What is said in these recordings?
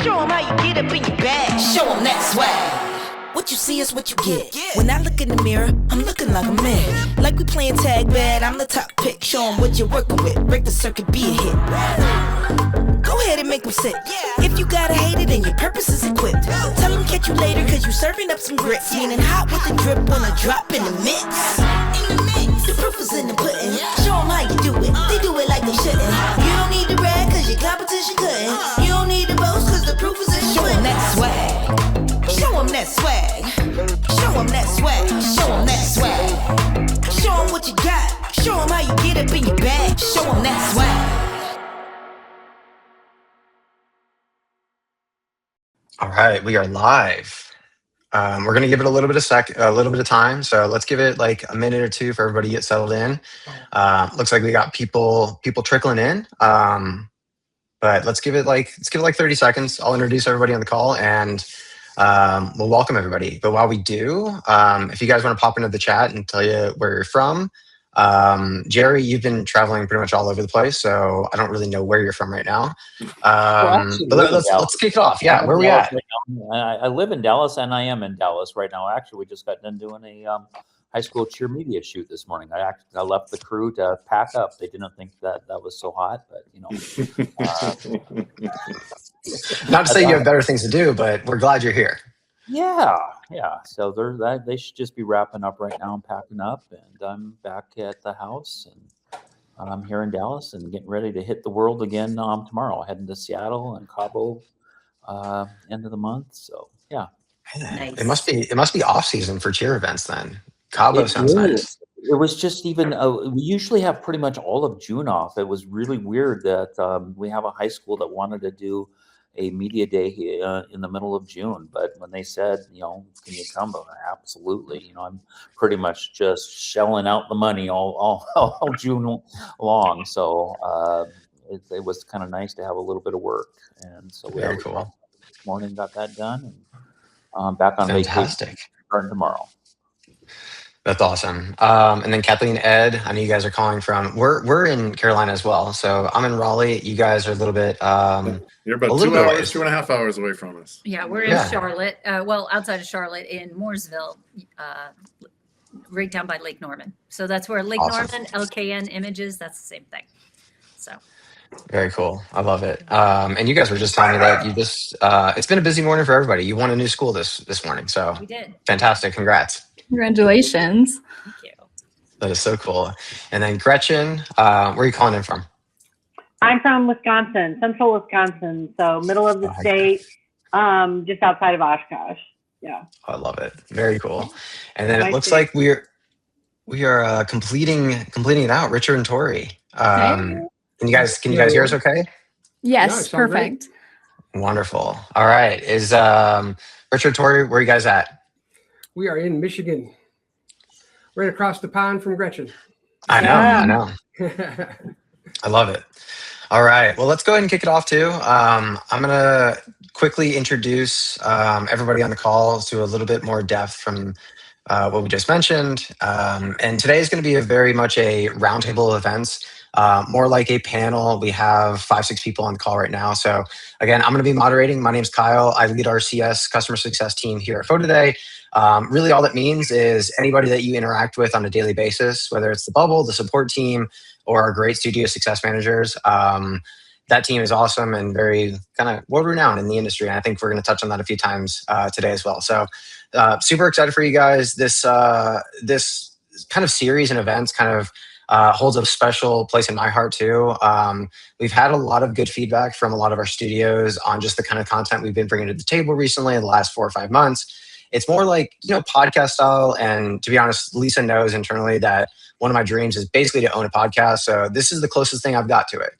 Show them how you get up in your bag. Show them that swag. What you see is what you get. When I look in the mirror, I'm looking like a man. Like we playing tag bad, I'm the top pick. Show them what you're working with. Break the circuit, be a hit. Go ahead and make them sit. If you gotta hate it, then your purpose is equipped. Tell them catch you later, cause you serving up some grits. Meaning hot with the drip when I drop in the mix. The proof is in the pudding. Show them how you do it. They do it like they shouldn't. You don't need to brag, cause your competition couldn't. You don't need to boast, cause the proof is in the pudding. Show them that swag. Show them that swag. Show them that swag. Show them that swag. Show them what you got. Show them how you get up in your bag. Show them that swag. All right, we are live. We're gonna give it a little bit of time. So let's give it like a minute or two for everybody to get settled in. Looks like we got people trickling in. But let's give it like 30 seconds. I'll introduce everybody on the call and we'll welcome everybody. But while we do, if you guys want to pop into the chat and tell you where you're from. Jerry, you've been traveling pretty much all over the place, so I don't really know where you're from right now. But let's kick it off. Yeah, where are we at? Right I live in Dallas, and I am in Dallas right now. Actually, we just got done doing a high school cheer media shoot this morning. I left the crew to pack up. They didn't think that was so hot, but you know. Not to say you have better things to do, but we're glad you're here. Yeah. So they should just be wrapping up right now and packing up, and I'm back at the house, and I'm here in Dallas and getting ready to hit the world again tomorrow. Heading to Seattle and Cabo end of the month. So yeah, nice. It must be off season for cheer events then. Cabo sounds nice. It was just even we usually have pretty much all of June off. It was really weird that we have a high school that wanted to do a media day here in the middle of June, but when they said, you know, can you come? Absolutely. You know, I'm pretty much just shelling out the money all June long. So it was kind of nice to have a little bit of work, and so we very cool. This morning got that done, and back on vacation starting tomorrow. That's awesome. And then Kathleen, Ed, I know you guys are calling from. We're in Carolina as well. So I'm in Raleigh. You guys are a little bit. You're about 2 hours, 2.5 hours away from us. Yeah, we're in Charlotte. Well, outside of Charlotte, in Mooresville, right down by Lake Norman. So that's where Lake Norman, LKN Images. That's the same thing. So. Very cool. I love it. And you guys were just telling me that you just. It's been a busy morning for everybody. You won a new school this morning. So we did. Fantastic. Congrats. Congratulations. Thank you. That is so cool. And then Gretchen, where are you calling in from? I'm from Wisconsin, central Wisconsin. So middle of the state, just outside of Oshkosh. Yeah. I love it. Very cool. And then it looks like we are completing it out. Richard and Tori. Can you guys hear us okay? Yes, perfect. Wonderful. All right. Is Richard, Tori, where are you guys at? We are in Michigan, right across the pond from Gretchen. I know. I love it. All right. Well, let's go ahead and kick it off too. I'm going to quickly introduce everybody on the call to a little bit more depth from what we just mentioned. And today is going to be very much a roundtable of events, more like a panel. We have 5-6 people on the call right now. So again, I'm going to be moderating. My name's Kyle. I lead our CS customer success team here at PhotoDay. Really all that means is anybody that you interact with on a daily basis, whether it's the bubble, the support team, or our great studio success managers, that team is awesome and very kind of world-renowned in the industry. And I think we're going to touch on that a few times today as well. So super excited for you guys. This kind of series and events kind of holds a special place in my heart too. We've had a lot of good feedback from a lot of our studios on just the kind of content we've been bringing to the table recently in the last 4 or 5 months. It's more like, podcast style. And to be honest, Lisa knows internally that one of my dreams is basically to own a podcast. So this is the closest thing I've got to it.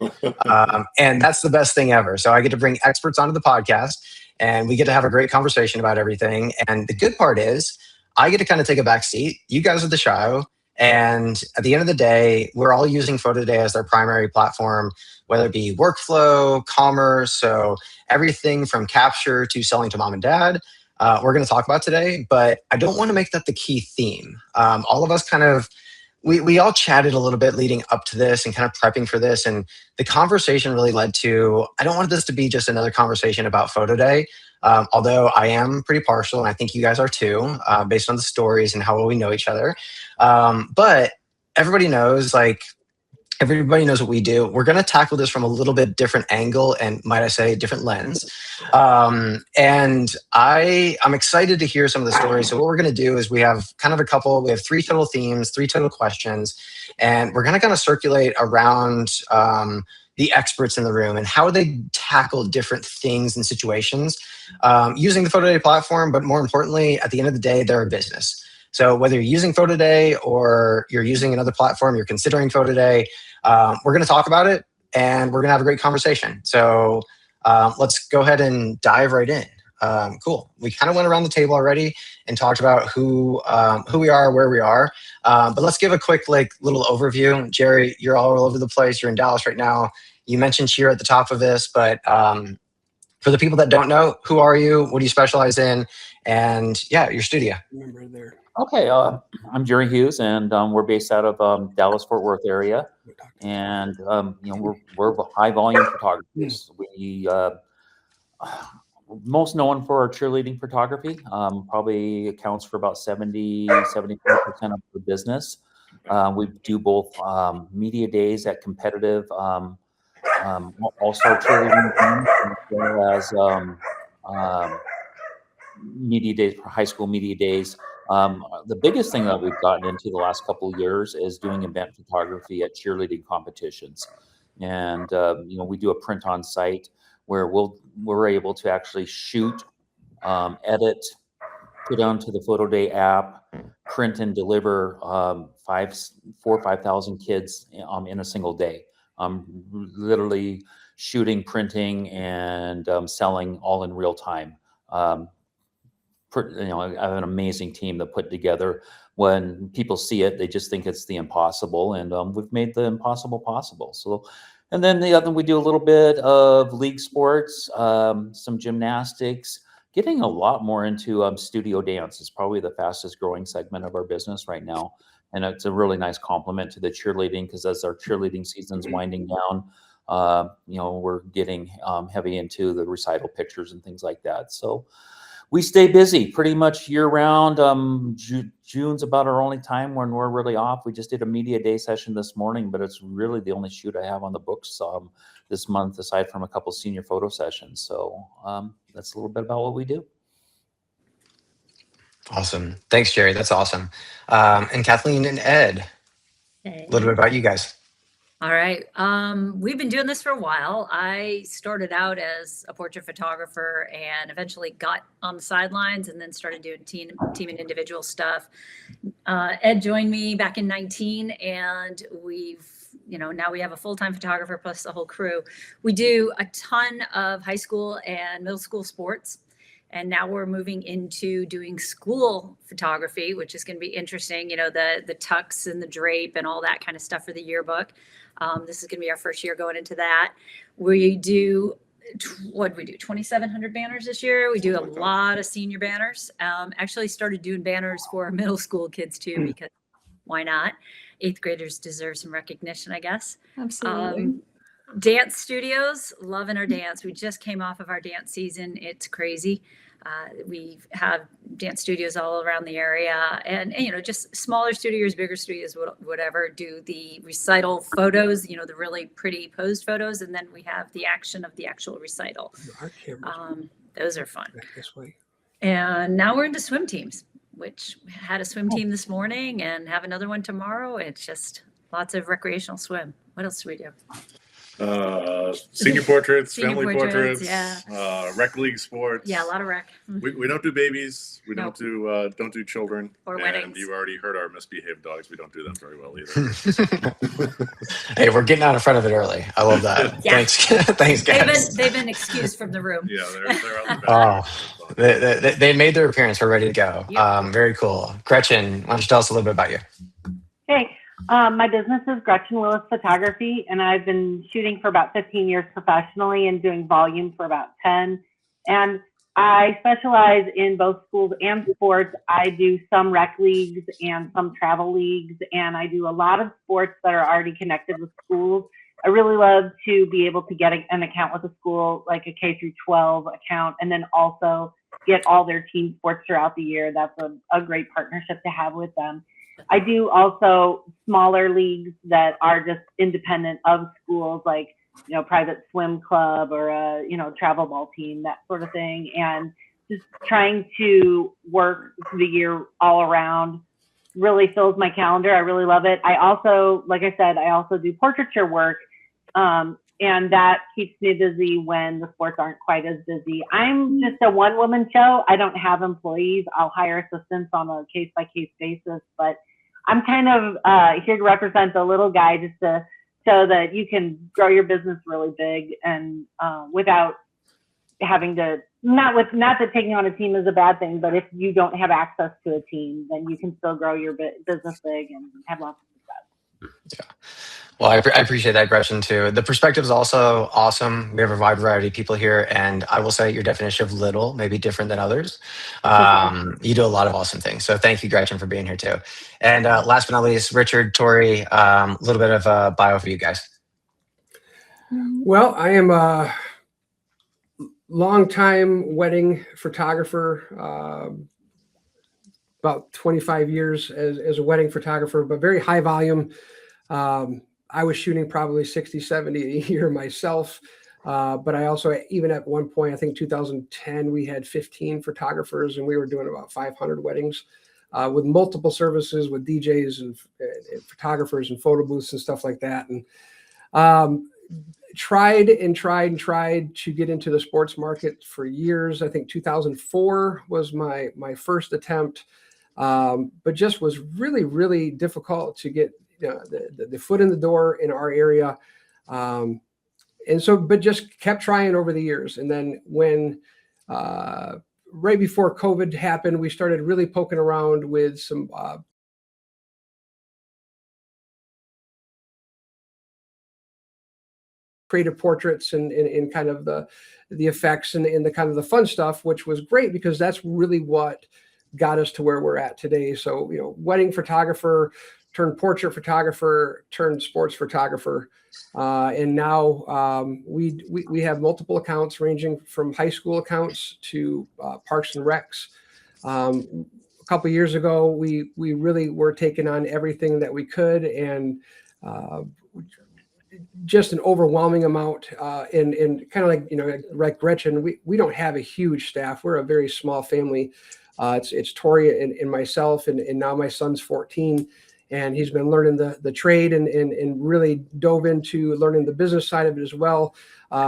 And that's the best thing ever. So I get to bring experts onto the podcast and we get to have a great conversation about everything. And the good part is I get to kind of take a back seat. You guys are the show. And at the end of the day, we're all using PhotoDay as their primary platform, whether it be workflow, commerce, so everything from capture to selling to mom and dad. We're going to talk about today, but I don't want to make that the key theme. All of us kind of we all chatted a little bit leading up to this and kind of prepping for this. And the conversation really led to, I don't want this to be just another conversation about Photo Day, although I am pretty partial, and I think you guys are too, based on the stories and how well we know each other. But everybody knows, like, everybody knows what we do. We're going to tackle this from a little bit different angle and, might I say, different lens. And I'm excited to hear some of the stories. So what we're going to do is we have 3 total themes, 3 total questions, and we're going to kind of circulate around the experts in the room and how they tackle different things and situations using the Photo Day platform. But more importantly, at the end of the day, they're a business. So whether you're using Photo Day or you're using another platform, you're considering Photo Day, we're going to talk about it and we're going to have a great conversation. So let's go ahead and dive right in. Cool. We kind of went around the table already and talked about who we are, where we are. But let's give a quick little overview. Jerry, you're all over the place. You're in Dallas right now. You mentioned cheer at the top of this, but for the people that don't know, who are you? What do you specialize in? And yeah, your studio. Remember there. Okay, I'm Jerry Hughes, and we're based out of Dallas-Fort Worth area, and we're high volume photographers. We most known for our cheerleading photography, probably accounts for about 74% of the business. We do both media days at competitive all-star cheerleading teams, as well as media days, high school media days. The biggest thing that we've gotten into the last couple of years is doing event photography at cheerleading competitions. And, we do a print on site where we're able to actually shoot, edit, put onto the Photo Day app, print and deliver 4,000 or 5,000 kids in a single day. Literally shooting, printing, and selling all in real time. I have an amazing team that put together. When people see it, they just think it's the impossible, and we've made the impossible possible. So, and then we do a little bit of league sports, some gymnastics, getting a lot more into studio dance. Is probably the fastest growing segment of our business right now, and it's a really nice complement to the cheerleading, because as our cheerleading season's winding down, we're getting heavy into the recital pictures and things like that. So we stay busy pretty much year round. June's about our only time when we're really off. We just did a media day session this morning, but it's really the only shoot I have on the books this month, aside from a couple senior photo sessions. So that's a little bit about what we do. Awesome. Thanks, Jerry. That's awesome. And Kathleen and Ed, a little bit about you guys. All right. We've been doing this for a while. I started out as a portrait photographer and eventually got on the sidelines and then started doing team and individual stuff. Ed joined me back in 2019, and now we have a full-time photographer plus the whole crew. We do a ton of high school and middle school sports. And now we're moving into doing school photography, which is going to be interesting. The tux and the drape and all that kind of stuff for the yearbook. This is going to be our first year going into that. We do, 2,700 banners this year. We do a lot of senior banners. Actually started doing banners for middle school kids too, because why not? 8th graders deserve some recognition, I guess. Absolutely. Dance studios, loving our dance. We just came off of our dance season. It's crazy. We have dance studios all around the area, and just smaller studios, bigger studios, whatever, do the recital photos, the really pretty posed photos. And then we have the action of the actual recital. Those are fun. And now we're into swim teams, which had a swim team this morning and have another one tomorrow. It's just lots of recreational swim. What else do we do? Senior portraits, family portraits, yeah. Rec league sports. Yeah, a lot of rec. We don't do babies. We Nope. don't do children. Or and weddings. you already heard our misbehaved dogs. We don't do them very well either. Hey, we're getting out in front of it early. I love that. Yeah. Thanks, guys. They've been excused from the room. Yeah, they're out the back. They made their appearance. We're ready to go. Yep. Very cool. Gretchen, why don't you tell us a little bit about you? Hey, my business is Gretchen Willis Photography, and I've been shooting for about 15 years professionally and doing volume for about 10. And I specialize in both schools and sports. I do some rec leagues and some travel leagues, and I do a lot of sports that are already connected with schools. I really love to be able to get an account with a school, like a K through 12 account, and then also get all their team sports throughout the year. That's a great partnership to have with them. I do also smaller leagues that are just independent of schools, like private swim club or a, travel ball team, that sort of thing. And just trying to work the year all around really fills my calendar. I really love it. I also, like I said, I also do portraiture work. And that keeps me busy when the sports aren't quite as busy. I'm just a one-woman show. I don't have employees. I'll hire assistants on a case-by-case basis, but I'm kind of here to represent the little guy, just to so that you can grow your business really big and without having to, not that taking on a team is a bad thing, but if you don't have access to a team, then you can still grow your business big and have lots of success. Yeah. Well, I appreciate that, Gretchen, too. The perspective is also awesome. We have a wide variety of people here, and I will say your definition of little may be different than others. You do a lot of awesome things. So thank you, Gretchen, for being here, too. And last but not least, Richard, Tori, a little bit of a bio for you guys. Well, I am a longtime wedding photographer, about 25 years as a wedding photographer, but very high volume. I was shooting probably 60, 70 a year myself. But I also, even at one point, I think 2010, we had 15 photographers and we were doing about 500 weddings with multiple services with DJs and photographers and photo booths and stuff like that. And tried to get into the sports market for years. I think 2004 was my first attempt, but just was really, really difficult to get the foot in the door in our area. And so, but just kept trying over the years. And then when, right before COVID happened, we started really poking around with some, creative portraits and kind of the effects and the kind of the fun stuff, which was great because that's really what got us to where we're at today. So, wedding photographer turned portrait photographer, turned sports photographer. And now we have multiple accounts ranging from high school accounts to parks and recs. A couple of years ago, we really were taking on everything that we could, and just an overwhelming amount. And kind of like Gretchen, we don't have a huge staff. We're a very small family. It's Tori and myself, and now my son's 14. And he's been learning the trade and really dove into learning the business side of it as well.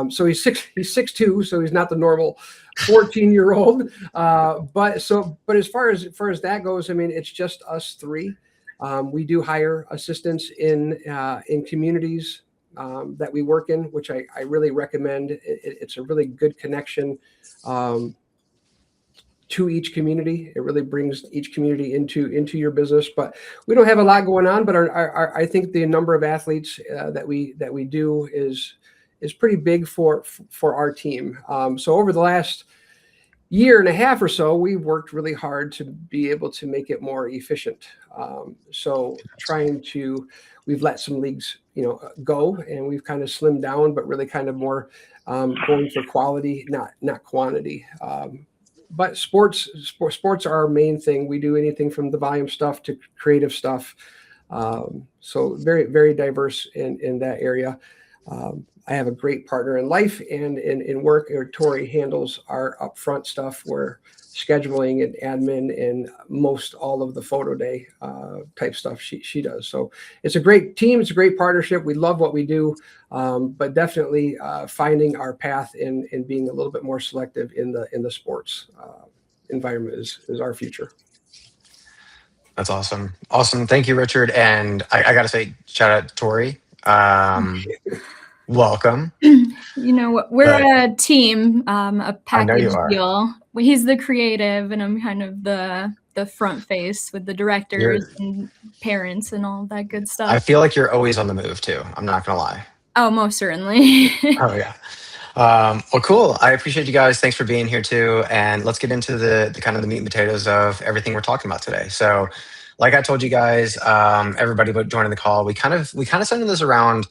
So he's 6'2", so he's not the normal 14-year-old. But as far as that goes, I mean, it's just us three. We do hire assistants in communities that we work in, which I really recommend. It's a really good connection to each community. It really brings each community into your business. But we don't have a lot going on, but I think the number of athletes that we do is pretty big for our team. So over the last year and a half or so, we've worked really hard to be able to make it more efficient. So we've let some leagues go, and we've kind of slimmed down, but really kind of more going for quality, not quantity. But sports are our main thing. We do anything from the volume stuff to creative stuff. So very, very diverse in that area. I have a great partner in life and in work. Tori handles our upfront stuff, where scheduling and admin and most all of the photo day type stuff she does. So it's a great team. It's a great partnership. We love what we do, but definitely finding our path and being a little bit more selective in the sports environment is our future. That's awesome. Awesome. Thank you, Richard. And I got to say, shout out to Tori. Welcome. We're a team, a package deal. He's the creative, and I'm kind of the front face with the directors and parents and all that good stuff. I feel like you're always on the move too. I'm not gonna lie. Oh, most certainly. Oh yeah. Well, cool. I appreciate you guys. Thanks for being here too. And let's get into the kind of the meat and potatoes of everything we're talking about today. So, like I told you guys, everybody joining the call, we kind of centered this around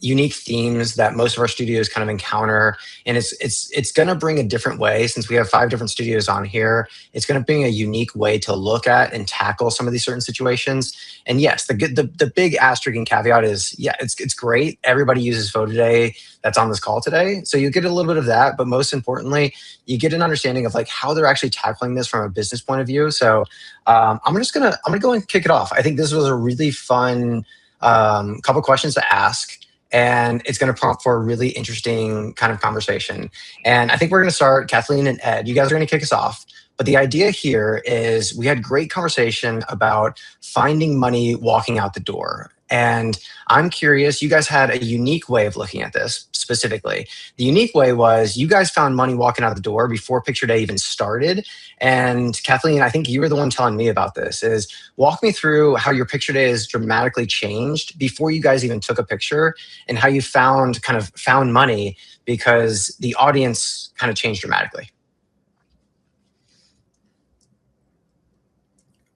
unique themes that most of our studios kind of encounter, and it's going to bring a different way. Since we have 5 different studios on here, it's going to bring a unique way to look at and tackle some of these certain situations. And yes, the big asterisk and caveat is, yeah, it's great. Everybody uses PhotoDay that's on this call today, so you get a little bit of that, but most importantly, you get an understanding of like how they're actually tackling this from a business point of view. So I'm gonna go and kick it off. I think this was a really fun couple questions to ask, and it's going to prompt for a really interesting kind of conversation. And I think we're going to start, Kathleen and Ed, you guys are going to kick us off. But the idea here is we had great conversation about finding money walking out the door. And I'm curious, you guys had a unique way of looking at this specifically. The unique way was you guys found money walking out the door before Picture Day even started. And Kathleen, I think you were the one telling me about this, is walk me through how your Picture Day has dramatically changed before you guys even took a picture, and how you found money because the audience kind of changed dramatically.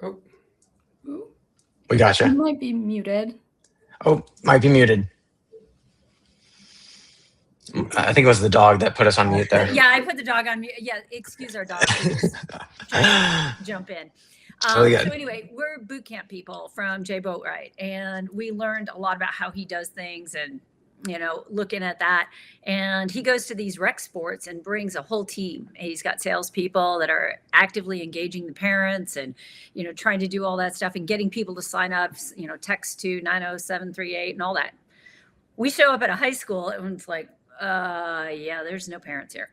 Oh. We gotcha. You might be muted. Oh, might be muted. I think it was the dog that put us on mute there. Yeah, I put the dog on mute. Yeah, excuse our dog. Jump in. So anyway, we're boot camp people from Jay Boatwright, and we learned a lot about how he does things and, you know, looking at that. And he goes to these rec sports and brings a whole team. He's got salespeople that are actively engaging the parents and, you know, trying to do all that stuff and getting people to sign up, you know, text to 90738 and all that. We show up at a high school and it's like, yeah, there's no parents here.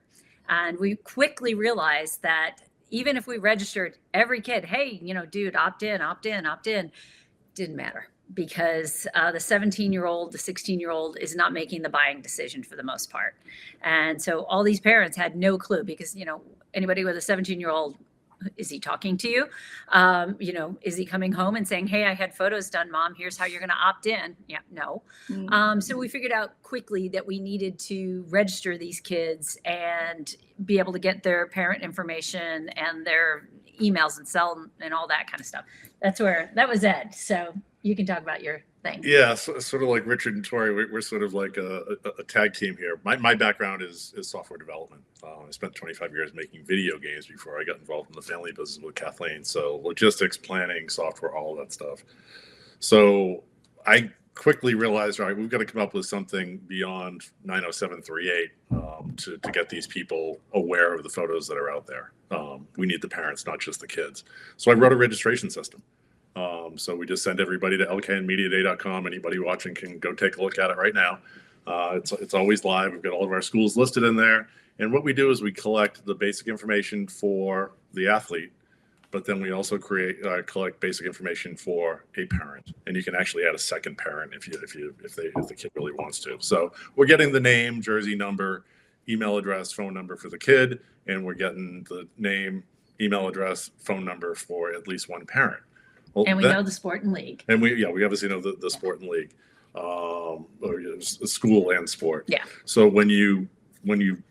And we quickly realized that even if we registered every kid, hey, you know, dude, opt in, didn't matter. Because the 17-year-old, the 16-year-old is not making the buying decision for the most part. And so all these parents had no clue because, you know, anybody with a 17-year-old, is he talking to you? You know, is he coming home and saying, hey, I had photos done, Mom, here's how you're going to opt in? Yeah, no. So we figured out quickly that we needed to register these kids and be able to get their parent information and their emails and cell and all that kind of stuff. That was Ed. So you can talk about your thing. Yeah, so, sort of like Richard and Tori, we're sort of like a tag team here. My background is software development. I spent 25 years making video games before I got involved in the family business with Kathleen. So logistics, planning, software, all that stuff. So I quickly realized, all right, we've got to come up with something beyond 90738 to get these people aware of the photos that are out there. We need the parents, not just the kids. So I wrote a registration system. So we just send everybody to lknmediaday.com. Anybody watching can go take a look at it right now. It's always live. We've got all of our schools listed in there. And what we do is we collect the basic information for the athlete, but then we also collect basic information for a parent. And you can actually add a second parent if the kid really wants to. So we're getting the name, jersey number, email address, phone number for the kid, and we're getting the name, email address, phone number for at least one parent. Well, and we know the sport and league. And we obviously know the sport and league, school and sport. Yeah. So when you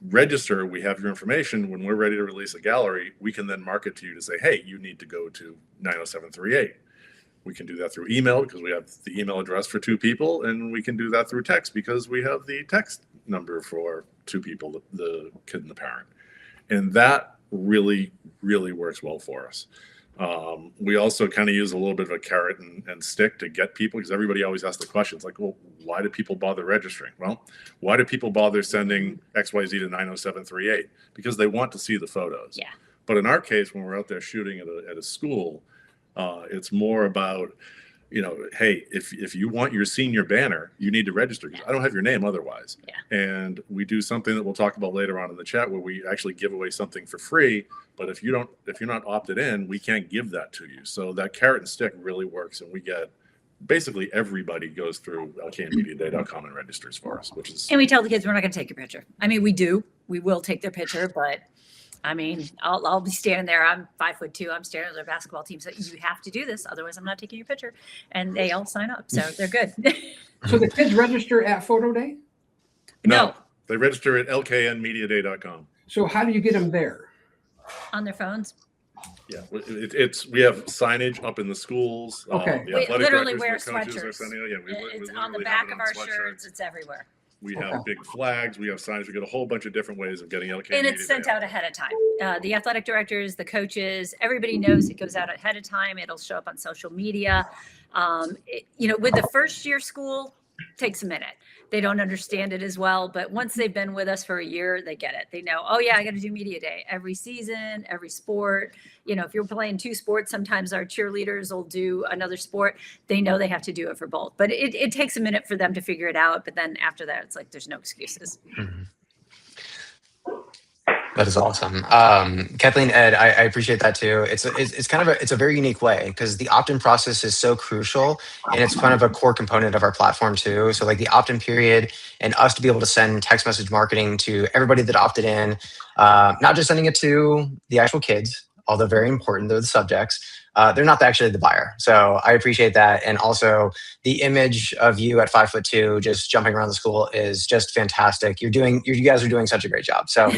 register, we have your information. When we're ready to release a gallery, we can then market to you to say, hey, you need to go to 90738. We can do that through email because we have the email address for 2 people, and we can do that through text because we have the text number for 2 people, the kid and the parent. And that really, really works well for us. We also kind of use a little bit of a carrot and stick to get people, because everybody always asks the questions like, well, why do people bother registering? Well, why do people bother sending XYZ to 90738? Because they want to see the photos. Yeah. But in our case, when we're out there shooting at a school, it's more about, you know, hey, if you want your senior banner, you need to register because I don't have your name otherwise. Yeah. And we do something that we'll talk about later on in the chat where we actually give away something for free. But if you're not opted in, we can't give that to you. So that carrot and stick really works, and we get basically everybody goes through lknmediaday.com and registers for us, which is. And we tell the kids we're not going to take your picture. I mean, we will take their picture, but. I mean, I'll be standing there. I'm 5'2". I'm standing on their basketball team. So you have to do this. Otherwise, I'm not taking your picture. And they all sign up. So they're good. So the kids register at PhotoDay? No. They register at lknmediaday.com. So how do you get them there? On their phones. Yeah, we have signage up in the schools. Okay. We literally wear sweatshirts. It's on the back of our shirts. It's everywhere. We have big flags. We have signs. We get a whole bunch of different ways of getting LK. And it's sent out ahead of time. The athletic directors, the coaches, everybody knows it goes out ahead of time. It'll show up on social media. With the first year school, takes a minute. They don't understand it as well, but once they've been with us for a year, they get it. They know, oh yeah, I got to do media day every season, every sport. If you're playing 2 sports, sometimes our cheerleaders will do another sport. They know they have to do it for both, but it takes a minute for them to figure it out. But then after that, it's like, there's no excuses. Mm-hmm. That is awesome. Kathleen, Ed, I appreciate that too. It's a very unique way because the opt-in process is so crucial and it's kind of a core component of our platform too. So like the opt-in period and us to be able to send text message marketing to everybody that opted in, not just sending it to the actual kids, although very important, they're the subjects. They're not actually the buyer. So I appreciate that. And also the image of you at 5'2", just jumping around the school is just fantastic. You guys are doing such a great job. So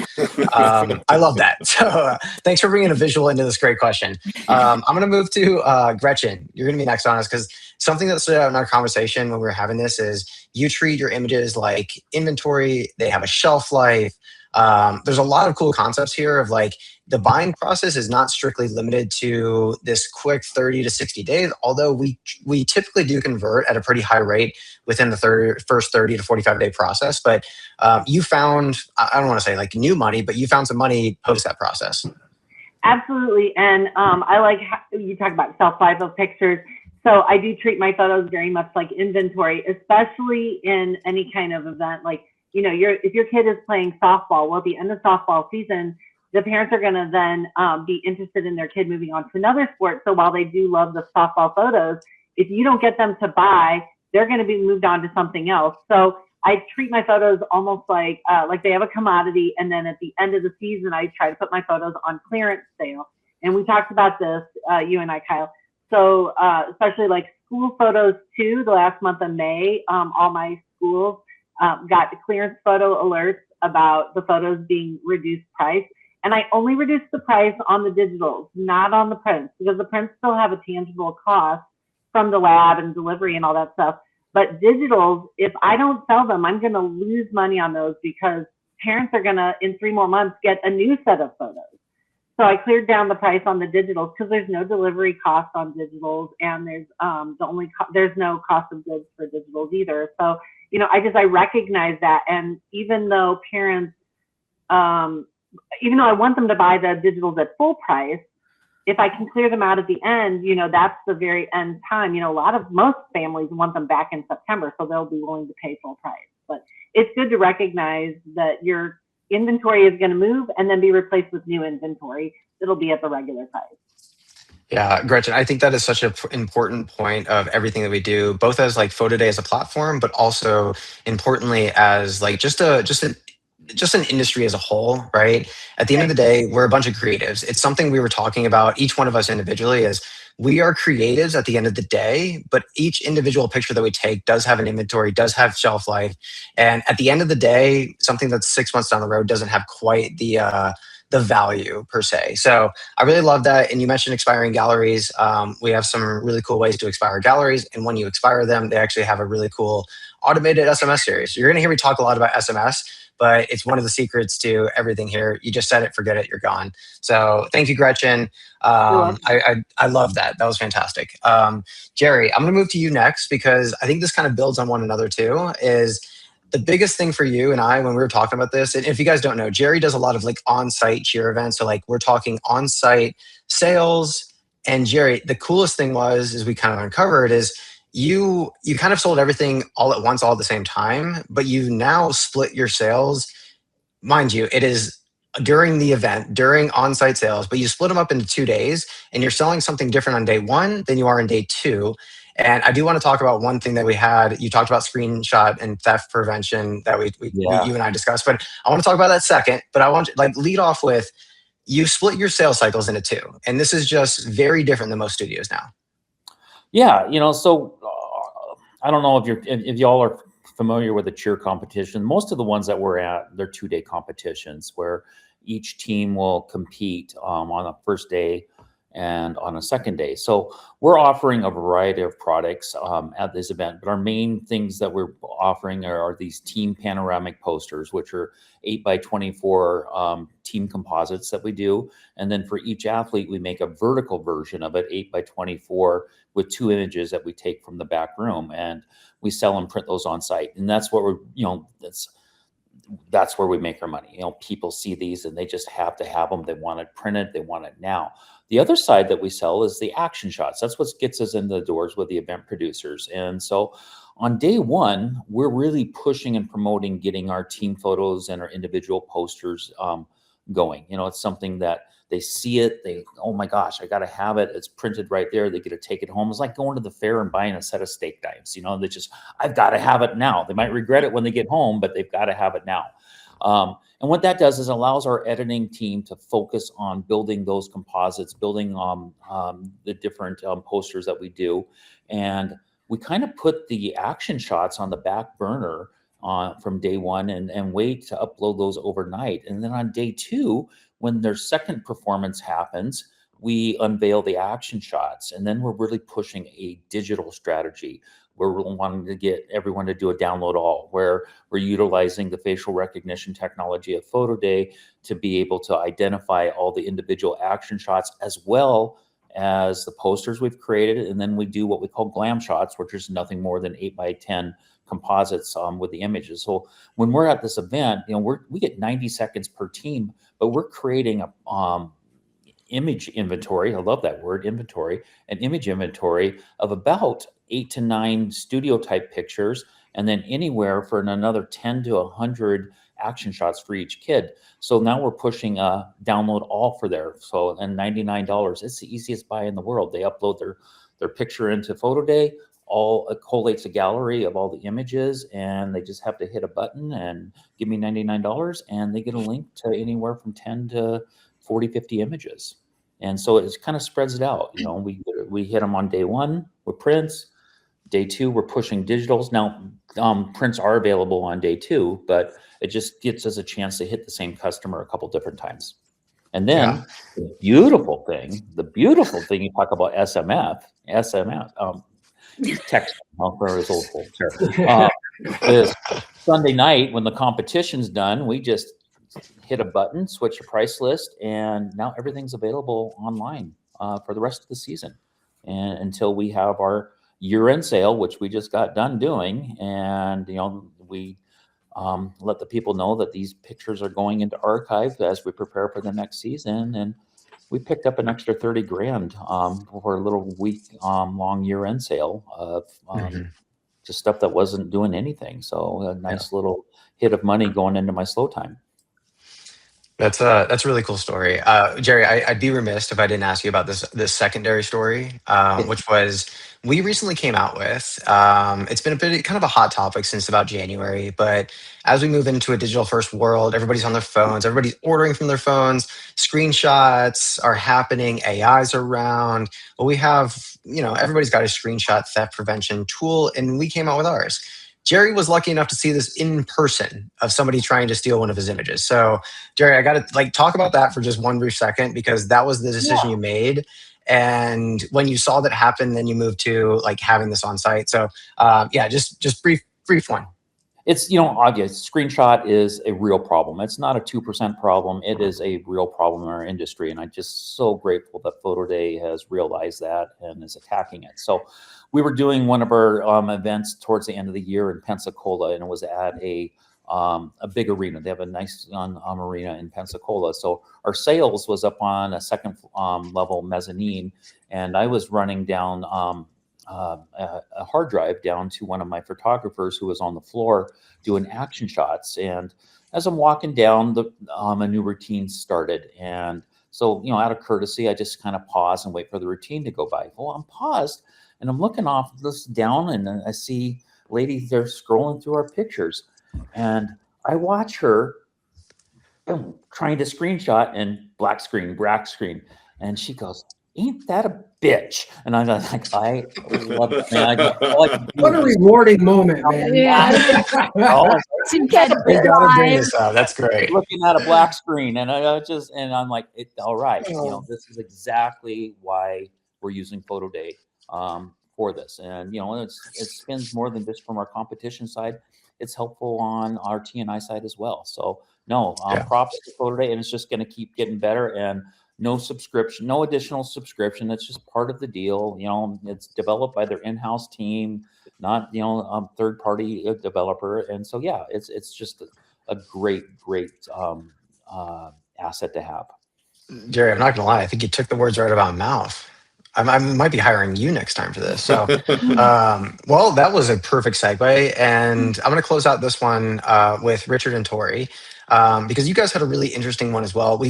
I love that. So thanks for bringing a visual into this great question. I'm going to move to Gretchen. You're going to be next on us because something that stood out in our conversation when we were having this is you treat your images like inventory. They have a shelf life. There's a lot of cool concepts here of like the buying process is not strictly limited to this quick 30 to 60 days, although we typically do convert at a pretty high rate within the first 30 to 45 day process. But you found, I don't want to say like new money, but you found some money post that process. Absolutely. And I like how you talk about shelf life of pictures. So I do treat my photos very much like inventory, especially in any kind of event. Like, if your kid is playing softball, well, at the end of softball season, the parents are going to then be interested in their kid moving on to another sport. So while they do love the softball photos, if you don't get them to buy, they're going to be moved on to something else. So I treat my photos almost like they have a commodity. And then at the end of the season, I try to put my photos on clearance sale. And we talked about this, you and I, Kyle. So especially like school photos too, the last month of May, all my schools got clearance photo alerts about the photos being reduced price. And I only reduced the price on the digitals, not on the prints, because the prints still have a tangible cost from the lab and delivery and all that stuff. But digitals, if I don't sell them, I'm going to lose money on those because parents are going to, in 3 more months, get a new set of photos. So I cleared down the price on the digitals because there's no delivery cost on digitals, and there's there's no cost of goods for digitals either. So I recognize that, and even though parents, even though I want them to buy the digitals at full price, if I can clear them out at the end, that's the very end time. Most families want them back in September, so they'll be willing to pay full price. But it's good to recognize that your inventory is going to move and then be replaced with new inventory that'll be at the regular price. Yeah, Gretchen, I think that is such an important point of everything that we do, both as like PhotoDay as a platform, but also importantly as like just an industry as a whole, right? At the end of the day, we're a bunch of creatives. It's something we were talking about, each one of us individually, is we are creatives at the end of the day, but each individual picture that we take does have an inventory, does have shelf life. And at the end of the day, something that's 6 months down the road doesn't have quite the value per se. So I really love that. And you mentioned expiring galleries. We have some really cool ways to expire galleries. And when you expire them, they actually have a really cool automated SMS series. So you're going to hear me talk a lot about SMS, but it's one of the secrets to everything here. You just said it, forget it, you're gone. So thank you, Gretchen. I love that. That was fantastic. Jerry, I'm going to move to you next because I think this kind of builds on one another too, is the biggest thing for you and I when we were talking about this, and if you guys don't know, Jerry does a lot of like on-site cheer events. So like we're talking on-site sales. And Jerry, the coolest thing is we kind of uncovered is you kind of sold everything all at once, all at the same time, but you now split your sales. Mind you, it is during the event, during on-site sales, but you split them up into 2 days and you're selling something different on day 1 than you are on day 2. And I do want to talk about one thing that we had. You talked about screenshot and theft prevention that you and I discussed, but I want to talk about that second. But I want to lead off with, you split your sales cycles into 2. And this is just very different than most studios now. Yeah, so I don't know if y'all are familiar with the cheer competition, most of the ones that we're at, they're 2-day competitions where each team will compete on a first day and on a second day. So we're offering a variety of products at this event, but our main things that we're offering are these team panoramic posters, which are 8x24 team composites that we do. And then for each athlete, we make a vertical version of it, 8x24, with 2 images that we take from the back room, and we sell and print those on site. And that's what we're, that's where we make our money. People see these and they just have to have them. They want it printed. They want it now. The other side that we sell is the action shots. That's what gets us into the doors with the event producers. And so on day one, we're really pushing and promoting getting our team photos and our individual posters going. It's something that they see it, oh my gosh, I got to have it. It's printed right there. They get to take it home. It's like going to the fair and buying a set of steak knives. I've got to have it now. They might regret it when they get home, but they've got to have it now. And what that does is allows our editing team to focus on building those composites, building the different posters that we do. And we kind of put the action shots on the back burner from day one and wait to upload those overnight. And then on day two, when their second performance happens, we unveil the action shots. And then we're really pushing a digital strategy. We're wanting to get everyone to do a download all, where we're utilizing the facial recognition technology of PhotoDay to be able to identify all the individual action shots as well as the posters we've created. And then we do what we call glam shots, which is nothing more than 8x10 composites with the images. So when we're at this event, we get 90 seconds per team, but we're creating a image inventory. I love that word, inventory, an image inventory of about 8 to 9 studio type pictures, and then anywhere for another 10 to 100 action shots for each kid. So now we're pushing a download all for there. So, and $99, it's the easiest buy in the world. They upload their picture into PhotoDay, it collates a gallery of all the images, and they just have to hit a button and give me $99, and they get a link to anywhere from 10 to 40, 50 images. And so it kind of spreads it out. We hit them on day one with prints. Day two, we're pushing digitals. Now, prints are available on day two, but it just gives us a chance to hit the same customer a couple different times. And then the beautiful thing, you talk about SMS, text, is Sunday night when the competition's done, we just hit a button, switch a price list, and now everything's available online for the rest of the season. And until we have our year-end sale, which we just got done doing, and we let the people know that these pictures are going into archive as we prepare for the next season. And we picked up an extra $30,000 for a little week long year-end sale of just stuff that wasn't doing anything. So a nice little hit of money going into my slow time. That's a really cool story. Jerry, I'd be remiss if I didn't ask you about this secondary story, which was we recently came out with. It's been a bit kind of a hot topic since about January, but as we move into a digital first world, everybody's on their phones, everybody's ordering from their phones, screenshots are happening, AIs are around. Well, we have, everybody's got a screenshot theft prevention tool, and we came out with ours. Jerry was lucky enough to see this in person of somebody trying to steal one of his images. So, Jerry, I got to talk about that for just one brief second, because that was the decision you made. And when you saw that happen, then you moved to having this on site. So, just brief one. It's, obvious. Screenshot is a real problem. It's not a 2% problem. It is a real problem in our industry. And I'm just so grateful that PhotoDay has realized that and is attacking it. So we were doing one of our events towards the end of the year in Pensacola, and it was at a big arena. They have a nice arena in Pensacola. So our sales was up on a second level mezzanine, and I was running down a hard drive down to one of my photographers who was on the floor doing action shots. And as I'm walking down, a new routine started. And so, out of courtesy, I just kind of pause and wait for the routine to go by. Well, I'm paused and I'm looking off this down, and I see ladies there scrolling through our pictures. And I watch her trying to screenshot and black screen. And she goes, ain't that a bitch? And I'm like, I love it. Man, what a rewarding moment, man. Yeah. Oh, To catch We gotta bring live. this up. That's great. looking at a black screen, and I'm like, all right, this is exactly why we're using PhotoDay for this. And it spins more than just from our competition side. It's helpful on our TNI side as well. So no, props to PhotoDay, and it's just going to keep getting better. And no subscription, no additional subscription. That's just part of the deal. It's developed by their in-house team, not third-party developer. And so yeah, it's just a great asset to have. Jerry, I'm not gonna lie. I think you took the words right out of my mouth. I might be hiring you next time for this. So, well, that was a perfect segue, and I'm going to close out this one with Richard and Tori because you guys had a really interesting one as well.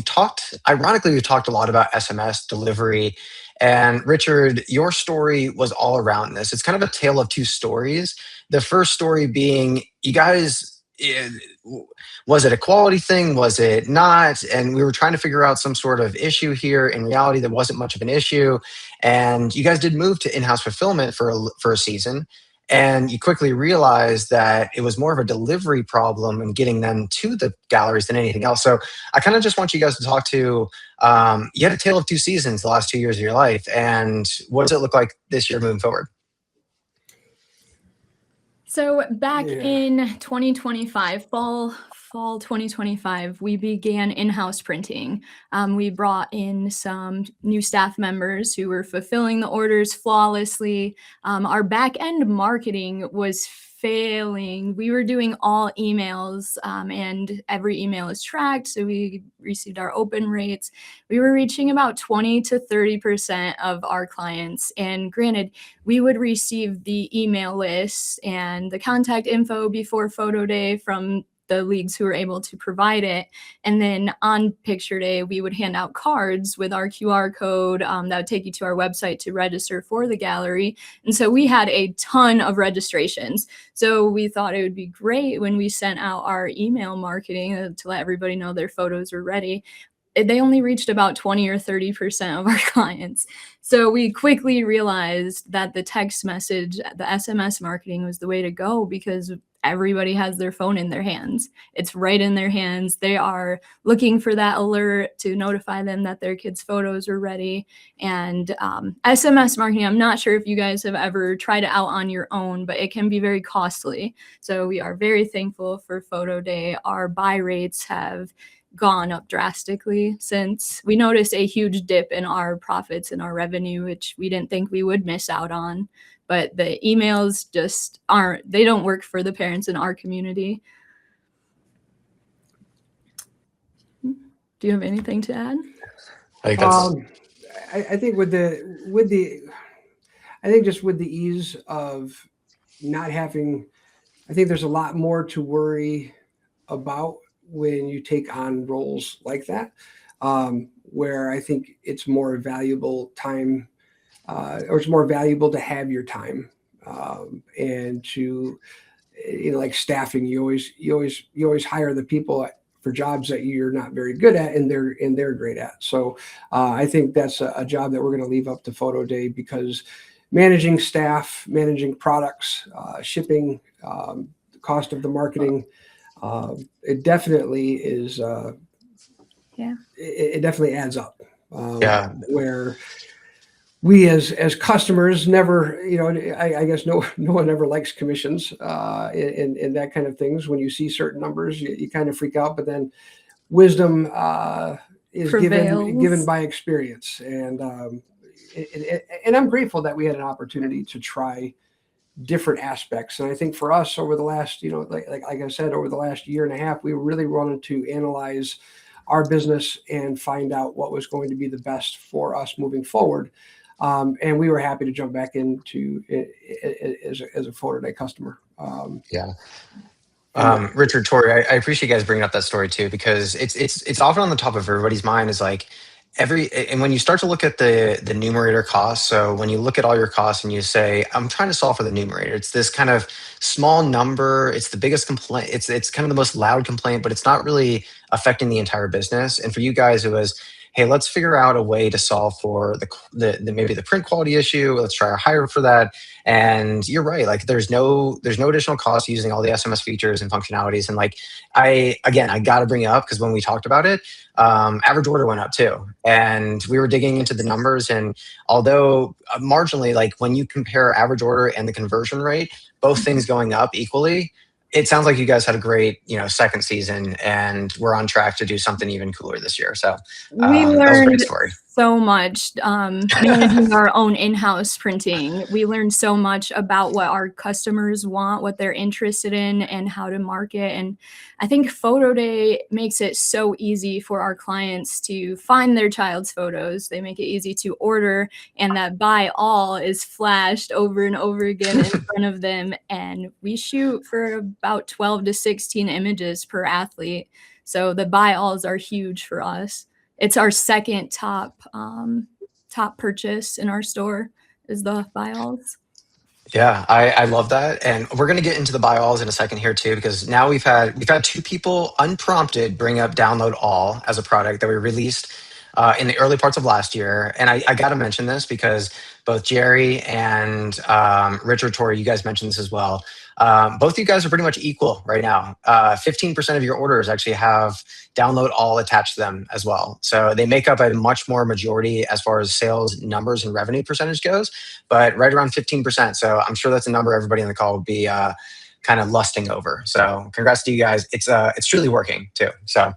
Ironically, we talked a lot about SMS delivery, and Richard, your story was all around this. It's kind of a tale of two stories. The first story being you guys. Was it a quality thing? Was it not? And we were trying to figure out some sort of issue here. In reality, there wasn't much of an issue. And you guys did move to in-house fulfillment for a season. And you quickly realized that it was more of a delivery problem and getting them to the galleries than anything else. So I kind of just want you guys to talk to, you had a tale of two seasons the last 2 years of your life. And what does it look like this year moving forward? So back in 2025, fall 2025, we began in-house printing. We brought in some new staff members who were fulfilling the orders flawlessly. Our back-end marketing was failing. We were doing all emails, and every email is tracked, so we received our open rates. We were reaching about 20 to 30% of our clients, and granted, we would receive the email lists and the contact info before photo day from the leagues who were able to provide it. And then on picture day, we would hand out cards with our QR code that would take you to our website to register for the gallery. And so we had a ton of registrations. So we thought it would be great when we sent out our email marketing to let everybody know their photos were ready. They only reached about 20 or 30% of our clients. So we quickly realized that the text message, the SMS marketing was the way to go because everybody has their phone in their hands. It's right in their hands. They are looking for that alert to notify them that their kids' photos are ready. And SMS marketing, I'm not sure if you guys have ever tried it out on your own, but it can be very costly. So we are very thankful for Photo Day. Our buy rates have gone up drastically since we noticed a huge dip in our profits and our revenue, which we didn't think we would miss out on. But the emails just they don't work for the parents in our community. Do you have anything to add? I think with the ease of not having, I think there's a lot more to worry about when you take on roles like that, where I think it's more valuable time, or it's more valuable to have your time, and to, like staffing, you always hire the people for jobs that you're not very good at and they're great at. So I think that's a job that we're going to leave up to Photo Day, because managing staff, managing products, shipping, the cost of the marketing, it definitely is. It definitely adds up. Where we as customers never, I guess no one ever likes commissions and that kind of things. When you see certain numbers, you kind of freak out. But then wisdom is given by experience, and I'm grateful that we had an opportunity to try different aspects. And I think for us over the last, like I said, over the last year and a half, we really wanted to analyze our business and find out what was going to be the best for us moving forward. And we were happy to jump back into it as a Photo Day customer. Richard, Tori, I appreciate you guys bringing up that story too, because it's often on the top of everybody's mind, is like and when you start to look at the numerator costs, so when you look at all your costs and you say, I'm trying to solve for the numerator, it's this kind of small number, it's the biggest complaint, it's kind of the most loud complaint, but it's not really affecting the entire business. And for you guys, it was, hey, let's figure out a way to solve for the maybe the print quality issue. Let's try to hire for that. And you're right, like there's no additional cost using all the SMS features and functionalities. And like I got to bring it up because when we talked about it, average order went up too, and we were digging into the numbers. And although marginally, like when you compare average order and the conversion rate, both things going up equally, it sounds like you guys had a great, second season, and we're on track to do something even cooler this year. So we that was a great learned story. so much managing our own in-house printing. We learned so much about what our customers want, what they're interested in, and how to market. And I think Photo Day makes it so easy for our clients to find their child's photos. They make it easy to order, and that buy all is flashed over and over again in front of them. And we shoot for about 12 to 16 images per athlete. So the buy alls are huge for us. It's our second top purchase in our store is the buy alls. Yeah, I love that. And we're going to get into the buy alls in a second here too, because now we've had two people unprompted bring up download all as a product that we released in the early parts of last year. And I got to mention this because both Jerry and Richard Torrey, you guys mentioned this as well. Both of you guys are pretty much equal right now. 15% of your orders actually have download all attached to them as well. So they make up a much more majority as far as sales numbers and revenue percentage goes, but right around 15%. So I'm sure that's a number everybody on the call would be kind of lusting over. So congrats to you guys. It's truly working too. So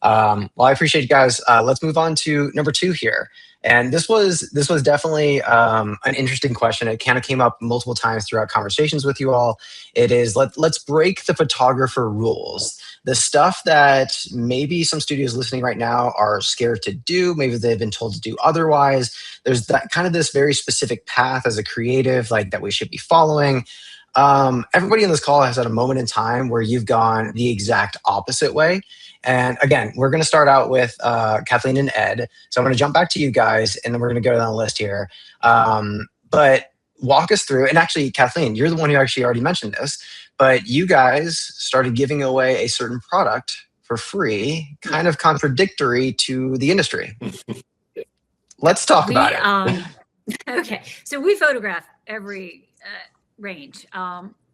well, I appreciate you guys. Let's move on to number 2 here. And this was definitely an interesting question. It kind of came up multiple times throughout conversations with you all. It is let's break the photographer rules. The stuff that maybe some studios listening right now are scared to do, maybe they've been told to do otherwise. There's that kind of this very specific path as a creative, like that we should be following. Everybody in this call has had a moment in time where you've gone the exact opposite way. And again, we're going to start out with Kathleen and Ed. So I'm going to jump back to you guys, and then we're going to go down the list here. But walk us through, and actually, Kathleen, you're the one who actually already mentioned this, but you guys started giving away a certain product for free, kind of contradictory to the industry. Let's talk about it. Okay, so we photograph every range.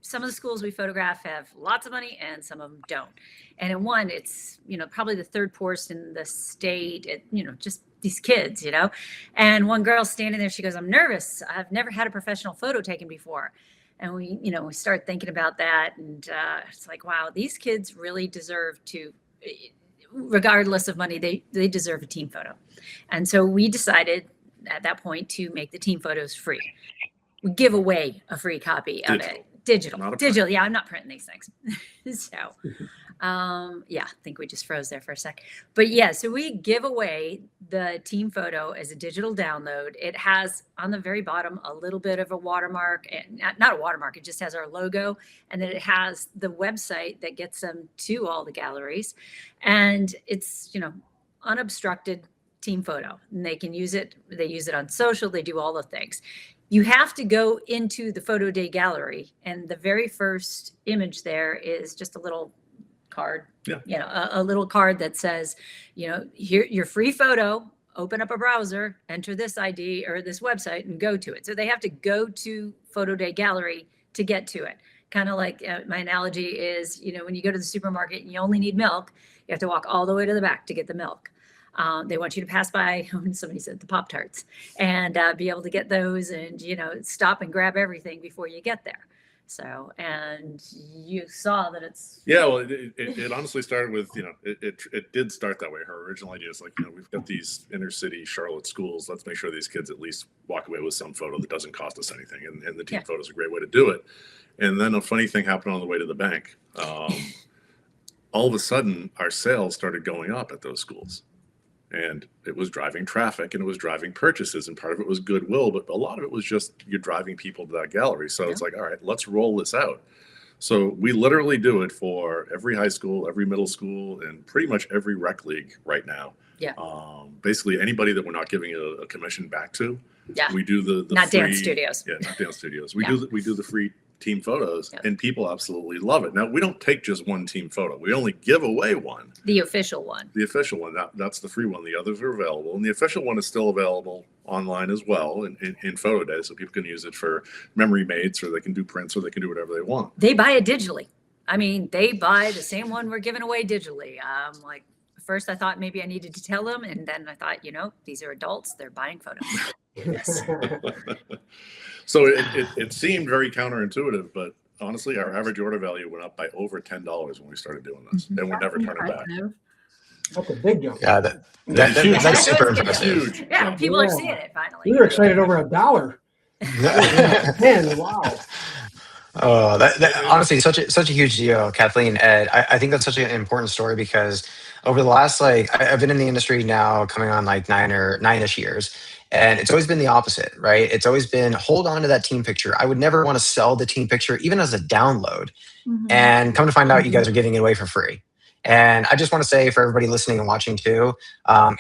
Some of the schools we photograph have lots of money and some of them don't. And in one, it's, probably the third poorest in the state, just these kids, and one girl standing there, she goes, I'm nervous. I've never had a professional photo taken before. And we start thinking about that. And it's like, wow, these kids really deserve to, regardless of money, they deserve a team photo. And so we decided at that point to make the team photos free. We give away a free copy of it. Digital. Yeah, I'm not printing these things. So, I think we just froze there for a sec. But yeah, so we give away the team photo as a digital download. It has on the very bottom a little bit of a watermark, and not a watermark, it just has our logo. And then it has the website that gets them to all the galleries. And it's, unobstructed team photo. And they can use it. They use it on social. They do all the things. You have to go into the Photo Day gallery, and the very first image there is just a little card, a little card that says, here, your free photo, open up a browser, enter this ID or this website and go to it. So they have to go to Photo Day gallery to get to it. Kind of like my analogy is, when you go to the supermarket and you only need milk, you have to walk all the way to the back to get the milk. They want you to pass by, somebody said the Pop-Tarts, and be able to get those and, stop and grab everything before you get there. So, and you saw that it's. Yeah, well, it honestly started with, it did start that way. Her original idea is like, we've got these inner city Charlotte schools. Let's make sure these kids at least walk away with some photo that doesn't cost us anything. And the team photo is a great way to do it. And then a funny thing happened on the way to the bank. All of a sudden, our sales started going up at those schools. And it was driving traffic and it was driving purchases, and part of it was goodwill, but a lot of it was just you're driving people to that gallery. So it's like, all right, let's roll this out. So we literally do it for every high school, every middle school, and pretty much every rec league right now. Yeah. Basically anybody that we're not giving a commission back to. Yeah. We do the not free, dance studios. Yeah, not dance studios. We do the free team photos, Yep. and people absolutely love it. Now, we don't take just one team photo. We only give away one. The official one. The official one, that's the free one. The others are available. And the official one is still available online as well in PhotoDay, so people can use it for memory mates, or they can do prints, or they can do whatever they want. They buy it digitally. I mean, they buy the same one we're giving away digitally. Like, first I thought maybe I needed to tell them, and then I thought, these are adults, they're buying photos. Yes. So it seemed very counterintuitive, but honestly, our average order value went up by over $10 when we started doing this, and we're never turning back. That's a big jump. Yeah, that's super impressive. Huge. Yeah, people are seeing it finally. We were excited over $1. Man, wow. Oh, that honestly, such a huge deal, Kathleen, Ed. I think that's such an important story because over the last, I've been in the industry now coming on like 9-ish years, and it's always been the opposite, right? It's always been hold on to that team picture. I would never want to sell the team picture, even as a download. Mhm. And come to find out, you guys are giving it away for free. And I just want to say for everybody listening and watching too,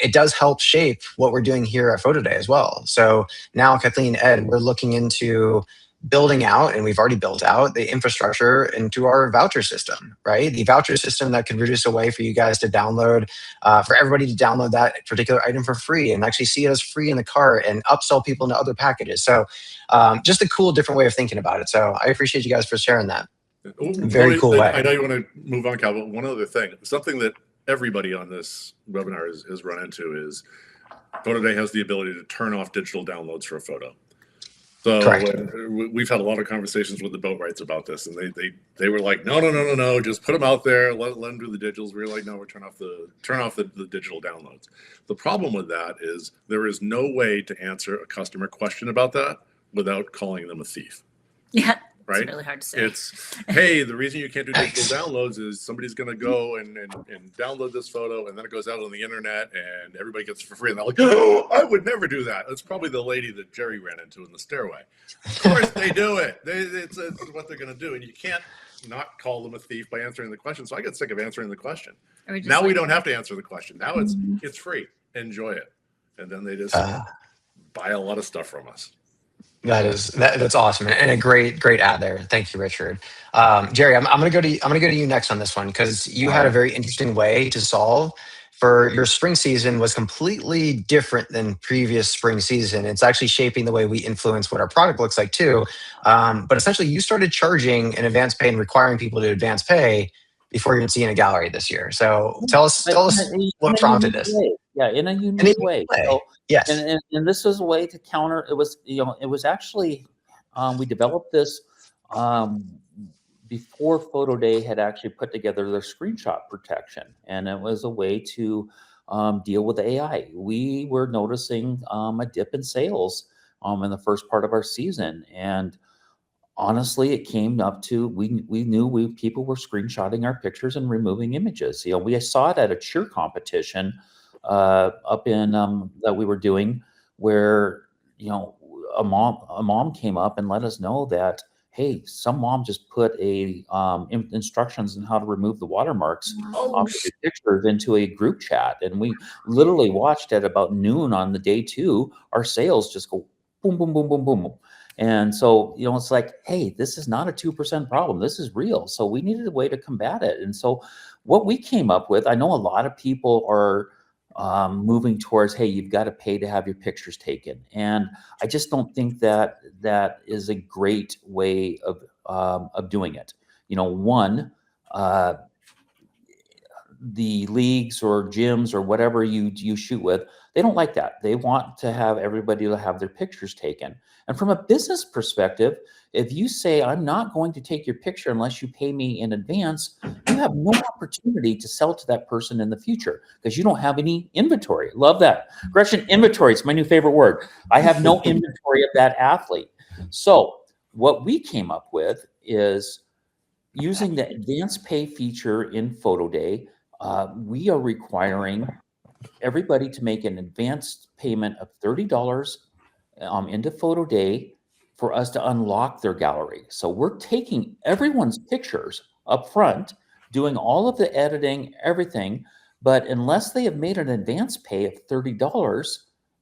it does help shape what we're doing here at PhotoDay as well. So now, Kathleen, Ed, we're looking into building out, and we've already built out the infrastructure into our voucher system, right? The voucher system that can produce a way for you guys to download, for everybody to download that particular item for free and actually see it as free in the cart and upsell people into other packages. So just a cool, different way of thinking about it. So I appreciate you guys for sharing that. Very cool way. I know you want to move on, Cal, but one other thing, something that everybody on this webinar has run into is PhotoDay has the ability to turn off digital downloads for a photo. So we've had a lot of conversations with the boat rights about this, and they were like, no, just put them out there, let them do the digitals. We were like, no, we're turn off the digital downloads. The problem with that is there is no way to answer a customer question about that without calling them a thief. Yeah. Right? It's really hard to say. It's, hey, the reason you can't do digital downloads is somebody's going to go and download this photo, and then it goes out on the internet, and everybody gets it for free. And they're like, oh, I would never do that. It's probably the lady that Jerry ran into in the stairway. Of course they do it. It's what they're going to do. And you can't not call them a thief by answering the question. So I get sick of answering the question. Now we don't have to answer the question. Now it's free. Enjoy it. And then they just buy a lot of stuff from us. That's awesome, and a great ad there. Thank you, Richard. Jerry, I'm gonna go to you next on this one because you had a very interesting way to solve for your spring season. Was completely different than previous spring season. It's actually shaping the way we influence what our product looks like too. But essentially, you started charging an advance pay and requiring people to advance pay before you're seeing a gallery this year. So tell us what prompted this. Yeah, in a unique way. So, yes, and this was a way to counter. It was actually we developed this before PhotoDay had actually put together their screenshot protection, and it was a way to deal with AI. We were noticing a dip in sales in the first part of our season, and honestly, it came up to we knew people were screenshotting our pictures and removing images. We saw it at a cheer competition up in that we were doing, where a mom came up and let us know that, hey, some mom just put instructions on how to remove the watermarks off of the pictures into a group chat, and we literally watched at about noon on the day 2 our sales just go boom, boom, boom, boom, boom. And so, it's like, hey, this is not a 2% problem. This is real. So we needed a way to combat it. And so what we came up with, I know a lot of people are moving towards, hey, you've got to pay to have your pictures taken. And I just don't think that is a great way of doing it. One, the leagues or gyms or whatever you shoot with, they don't like that. They want to have everybody to have their pictures taken. And from a business perspective, if you say, I'm not going to take your picture unless you pay me in advance, you have no opportunity to sell to that person in the future because you don't have any inventory. Love that. Gretchen, inventory is my new favorite word. I have no inventory of that athlete. So what we came up with is using the advance pay feature in PhotoDay. We are requiring everybody to make an advanced payment of $30 into PhotoDay for us to unlock their gallery. So we're taking everyone's pictures up front, doing all of the editing, everything, but unless they have made an advance pay of $30,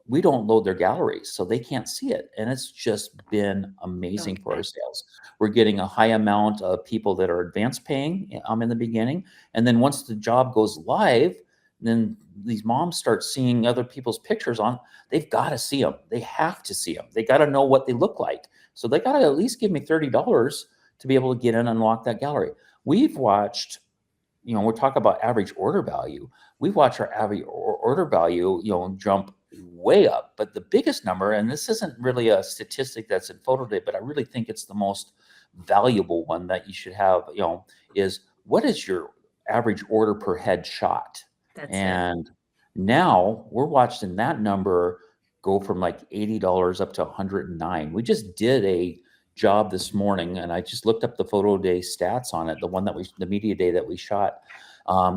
we don't load their galleries, so they can't see it. And it's just been amazing for our sales. We're getting a high amount of people that are advance paying in the beginning. And then once the job goes live, then these moms start seeing other people's pictures on. They've got to see them. They have to see them. They got to know what they look like. So they got to at least give me $30 to be able to get in and unlock that gallery. We've watched, we're talking about average order value. We've watched our average order value, jump way up. But the biggest number, and this isn't really a statistic that's in PhotoDay, but I really think it's the most valuable one that you should have, is what is your average order per head shot? And now we're watching that number go from like $80 up to $109. We just did a job this morning, and I just looked up the PhotoDay stats on it. The media day that we shot.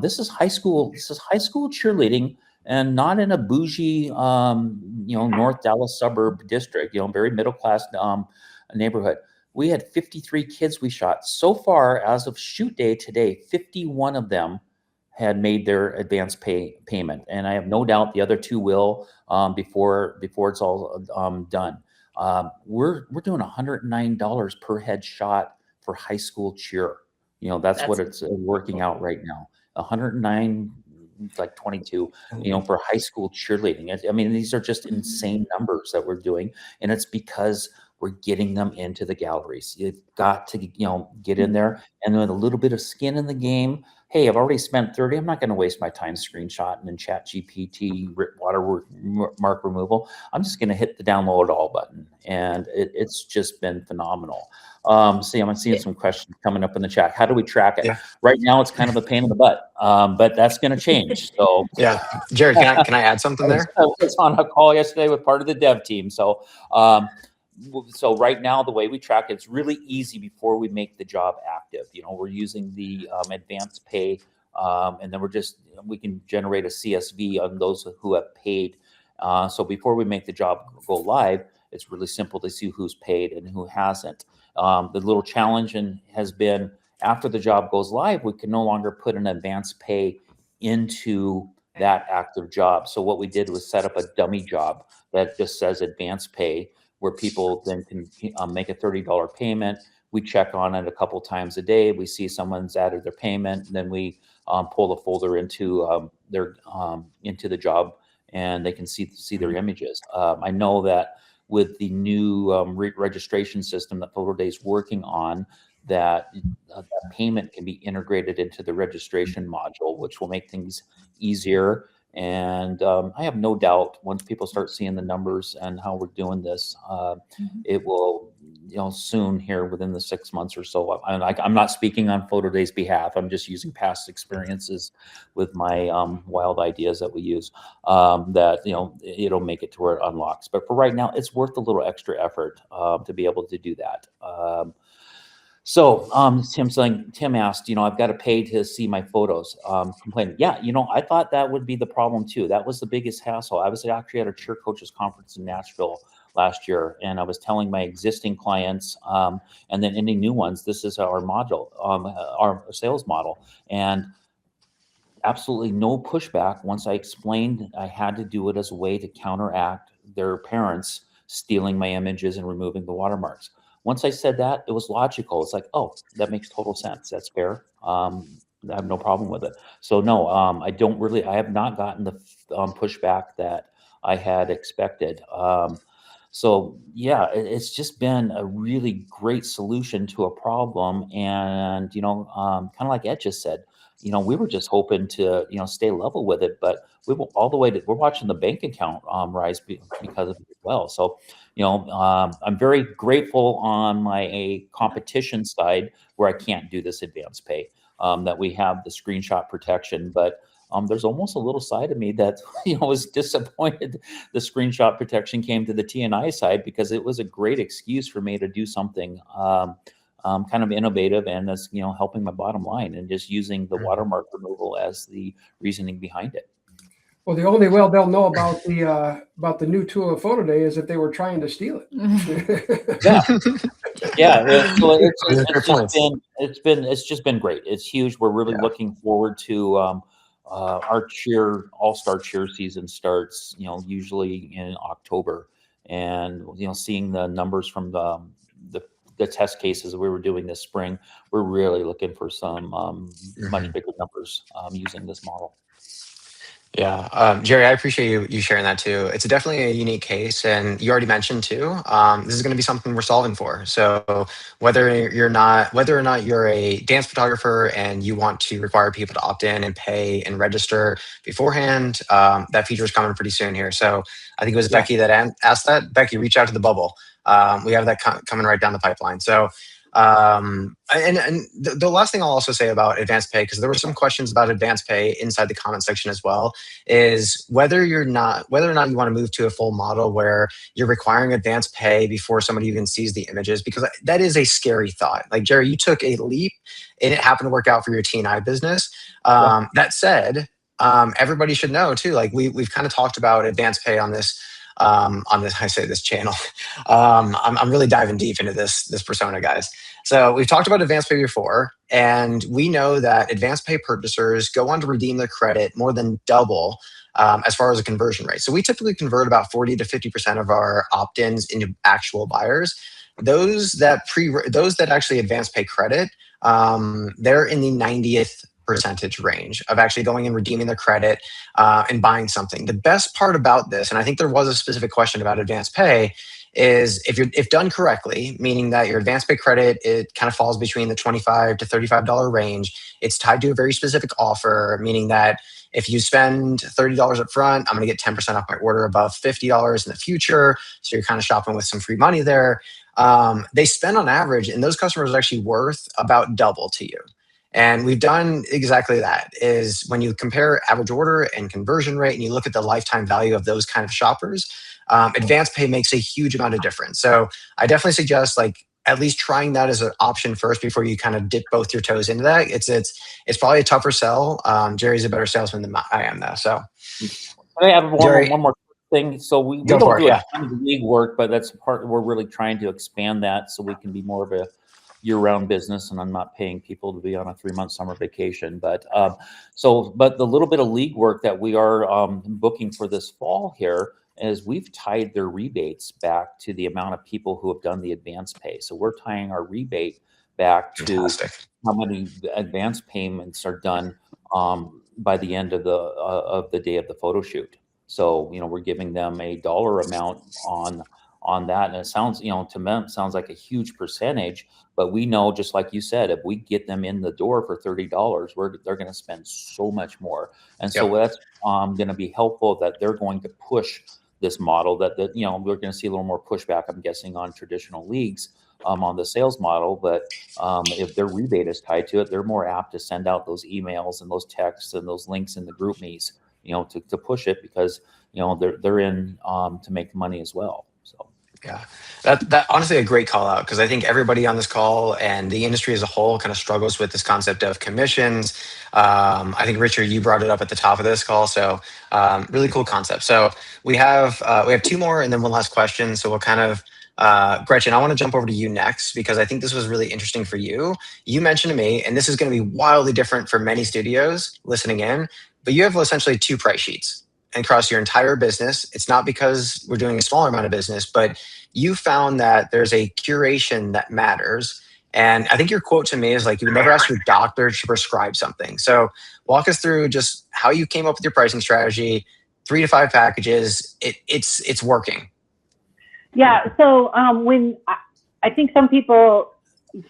This is high school. This is high school cheerleading, and not in a bougie, North Dallas suburb district. Very middle class neighborhood. We had 53 kids we shot so far as of shoot day today. 51 of them had made their advance payment, and I have no doubt the other 2 will before it's all done. We're doing $109 per head shot for high school cheer. That's what it's working out right now. 109, like 22, for high school cheerleading. I mean, these are just insane numbers that we're doing, and it's because we're getting them into the galleries. You've got to, get in there, and with a little bit of skin in the game. Hey, I've already spent 30. I'm not going to waste my time screenshotting and chat GPT watermark removal. I'm just going to hit the download all button. And it's just been phenomenal. I'm seeing some questions coming up in the chat. How do we track it? Yeah. Right now, it's kind of a pain in the butt, but that's going to change. So yeah, Jared, can I add something there? I was on a call yesterday with part of the dev team. So right now, the way we track it's really easy before we make the job active. We're using the advance pay, and then we can generate a CSV on those who have paid. So before we make the job go live, it's really simple to see who's paid and who hasn't. The little challenge has been after the job goes live, we can no longer put an advance pay into that active job. So what we did was set up a dummy job that just says advance pay, where people then can make a $30 payment. We check on it a couple times a day. We see someone's added their payment, and then we pull the folder into into the job, and they can see their images. I know that with the new registration system that PhotoDay is working on, that payment can be integrated into the registration module, which will make things easier. And I have no doubt once people start seeing the numbers and how we're doing this, it will, soon here within the 6 months or so. I'm not speaking on PhotoDay's behalf. I'm just using past experiences with my wild ideas that we use. That it'll make it to where it unlocks. But for right now, it's worth a little extra effort to be able to do that. So Tim asked, I've got to pay to see my photos, complaining. Yeah, I thought that would be the problem too. That was the biggest hassle. I was actually at a cheer coaches conference in Nashville last year, and I was telling my existing clients, and then any new ones, this is our module, our sales model, and absolutely no pushback once I explained I had to do it as a way to counteract their parents stealing my images and removing the watermarks. Once I said that, it was logical. It's like, oh, that makes total sense. That's fair. I have no problem with it. So no, I have not gotten the pushback that I had expected. So yeah, it's just been a really great solution to a problem. And, kind of like Ed just said, we were just hoping to, stay level with it, but we're watching the bank account rise because of it as well. So, I'm very grateful on my competition side where I can't do this advance pay, that we have the screenshot protection, but there's almost a little side of me that, was disappointed the screenshot protection came to the TNI side, because it was a great excuse for me to do something kind of innovative and as, helping my bottom line, and just using the watermark removal as the reasoning behind it. Well, the only way they'll know about the new tool of PhotoDay is if they were trying to steal it. Yeah. It's just been great. It's huge. We're really looking forward to our all-star cheer season starts, usually in October, and seeing the numbers from the test cases we were doing this spring, we're really looking for some much bigger numbers using this model. Yeah, Jerry, I appreciate you sharing that too. It's definitely a unique case, and you already mentioned too. This is going to be something we're solving for. So whether or not you're a dance photographer and you want to require people to opt in and pay and register beforehand, that feature is coming pretty soon here. So I think it was Becky that asked that. Becky, reach out to the bubble. We have that coming right down the pipeline. So. And the last thing I'll also say about advanced pay, because there were some questions about advanced pay inside the comment section as well, is whether or not you want to move to a full model where you're requiring advanced pay before somebody even sees the images, because that is a scary thought. Like, Jerry, you took a leap and it happened to work out for your T&I business. That said, everybody should know too, like we've kind of talked about advanced pay on this channel. I'm really diving deep into this persona, guys. So we've talked about advanced pay before, and we know that advanced pay purchasers go on to redeem their credit more than double as far as a conversion rate. So we typically convert about 40 to 50% of our opt-ins into actual buyers. Those that actually advance pay credit, they're in the 90th percentage range of actually going and redeeming their credit and buying something. The best part about this, and I think there was a specific question about advanced pay, is if done correctly, meaning that your advanced pay credit, it kind of falls between the $25 to $35 range. It's tied to a very specific offer, meaning that if you spend $30 up front, I'm going to get 10% off my order above $50 in the future. So you're kind of shopping with some free money there. They spend on average, and those customers are actually worth about double to you. And we've done exactly that. Is when you compare average order and conversion rate and you look at the lifetime value of those kind of shoppers, advanced pay makes a huge amount of difference. So I definitely suggest at least trying that as an option first before you kind of dip both your toes into that. It's probably a tougher sell. Jerry's a better salesman than I am though. So I have one more thing. So we don't do a ton of league work, but that's part we're really trying to expand that so we can be more of a year-round business, and I'm not paying people to be on a 3-month summer vacation. But but the little bit of league work that we are booking for this fall here is we've tied their rebates back to the amount of people who have done the advanced pay. So we're tying our rebate back to how many advanced payments are done by the end of the day of the photo shoot. So we're giving them a dollar amount on that, and it sounds to them sounds like a huge percentage, but we know, just like you said, if we get them in the door for $30, they're going to spend so much more, and so that's going to be helpful, that they're going to push this model, that we're going to see a little more pushback, I'm guessing, on traditional leagues on the sales model. But if their rebate is tied to it, they're more apt to send out those emails and those texts and those links in the group meets, to push it, because they're in to make money as well. So yeah, that honestly a great call out, because I think everybody on this call and the industry as a whole kind of struggles with this concept of commissions. I think Richard, you brought it up at the top of this call, so really cool concept. So we have 2 more and then one last question. So we'll kind of Gretchen, I want to jump over to you next, because I think this was really interesting for you. You mentioned to me, and this is going to be wildly different for many studios listening in, but you have essentially 2 price sheets across your entire business. It's not because we're doing a smaller amount of business, but you found that there's a curation that matters. And I think your quote to me is you would never ask your doctor to prescribe something. So walk us through just how you came up with your pricing strategy, 3 to 5 packages. It's working. Yeah. So when I think some people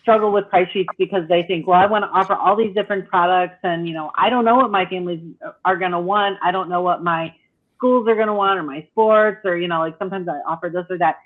struggle with price sheets because they think, well, I want to offer all these different products, and I don't know what my families are going to want. I don't know what my schools are going to want, or my sports, or sometimes I offer this or that.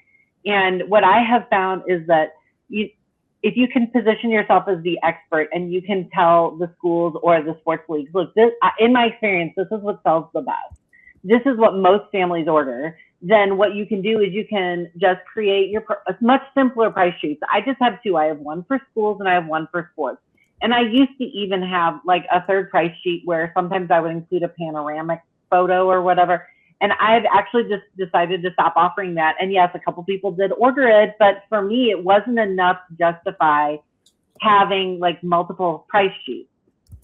And what I have found is that if you can position yourself as the expert, and you can tell the schools or the sports leagues, look, this, in my experience, this is what sells the best. This is what most families order. Then what you can do is you can just create a much simpler price sheets. I just have 2. I have one for schools and I have one for sports. And I used to even have a third price sheet where sometimes I would include a panoramic photo or whatever. And I've actually just decided to stop offering that. And yes, a couple people did order it, but for me, it wasn't enough to justify having multiple price sheets.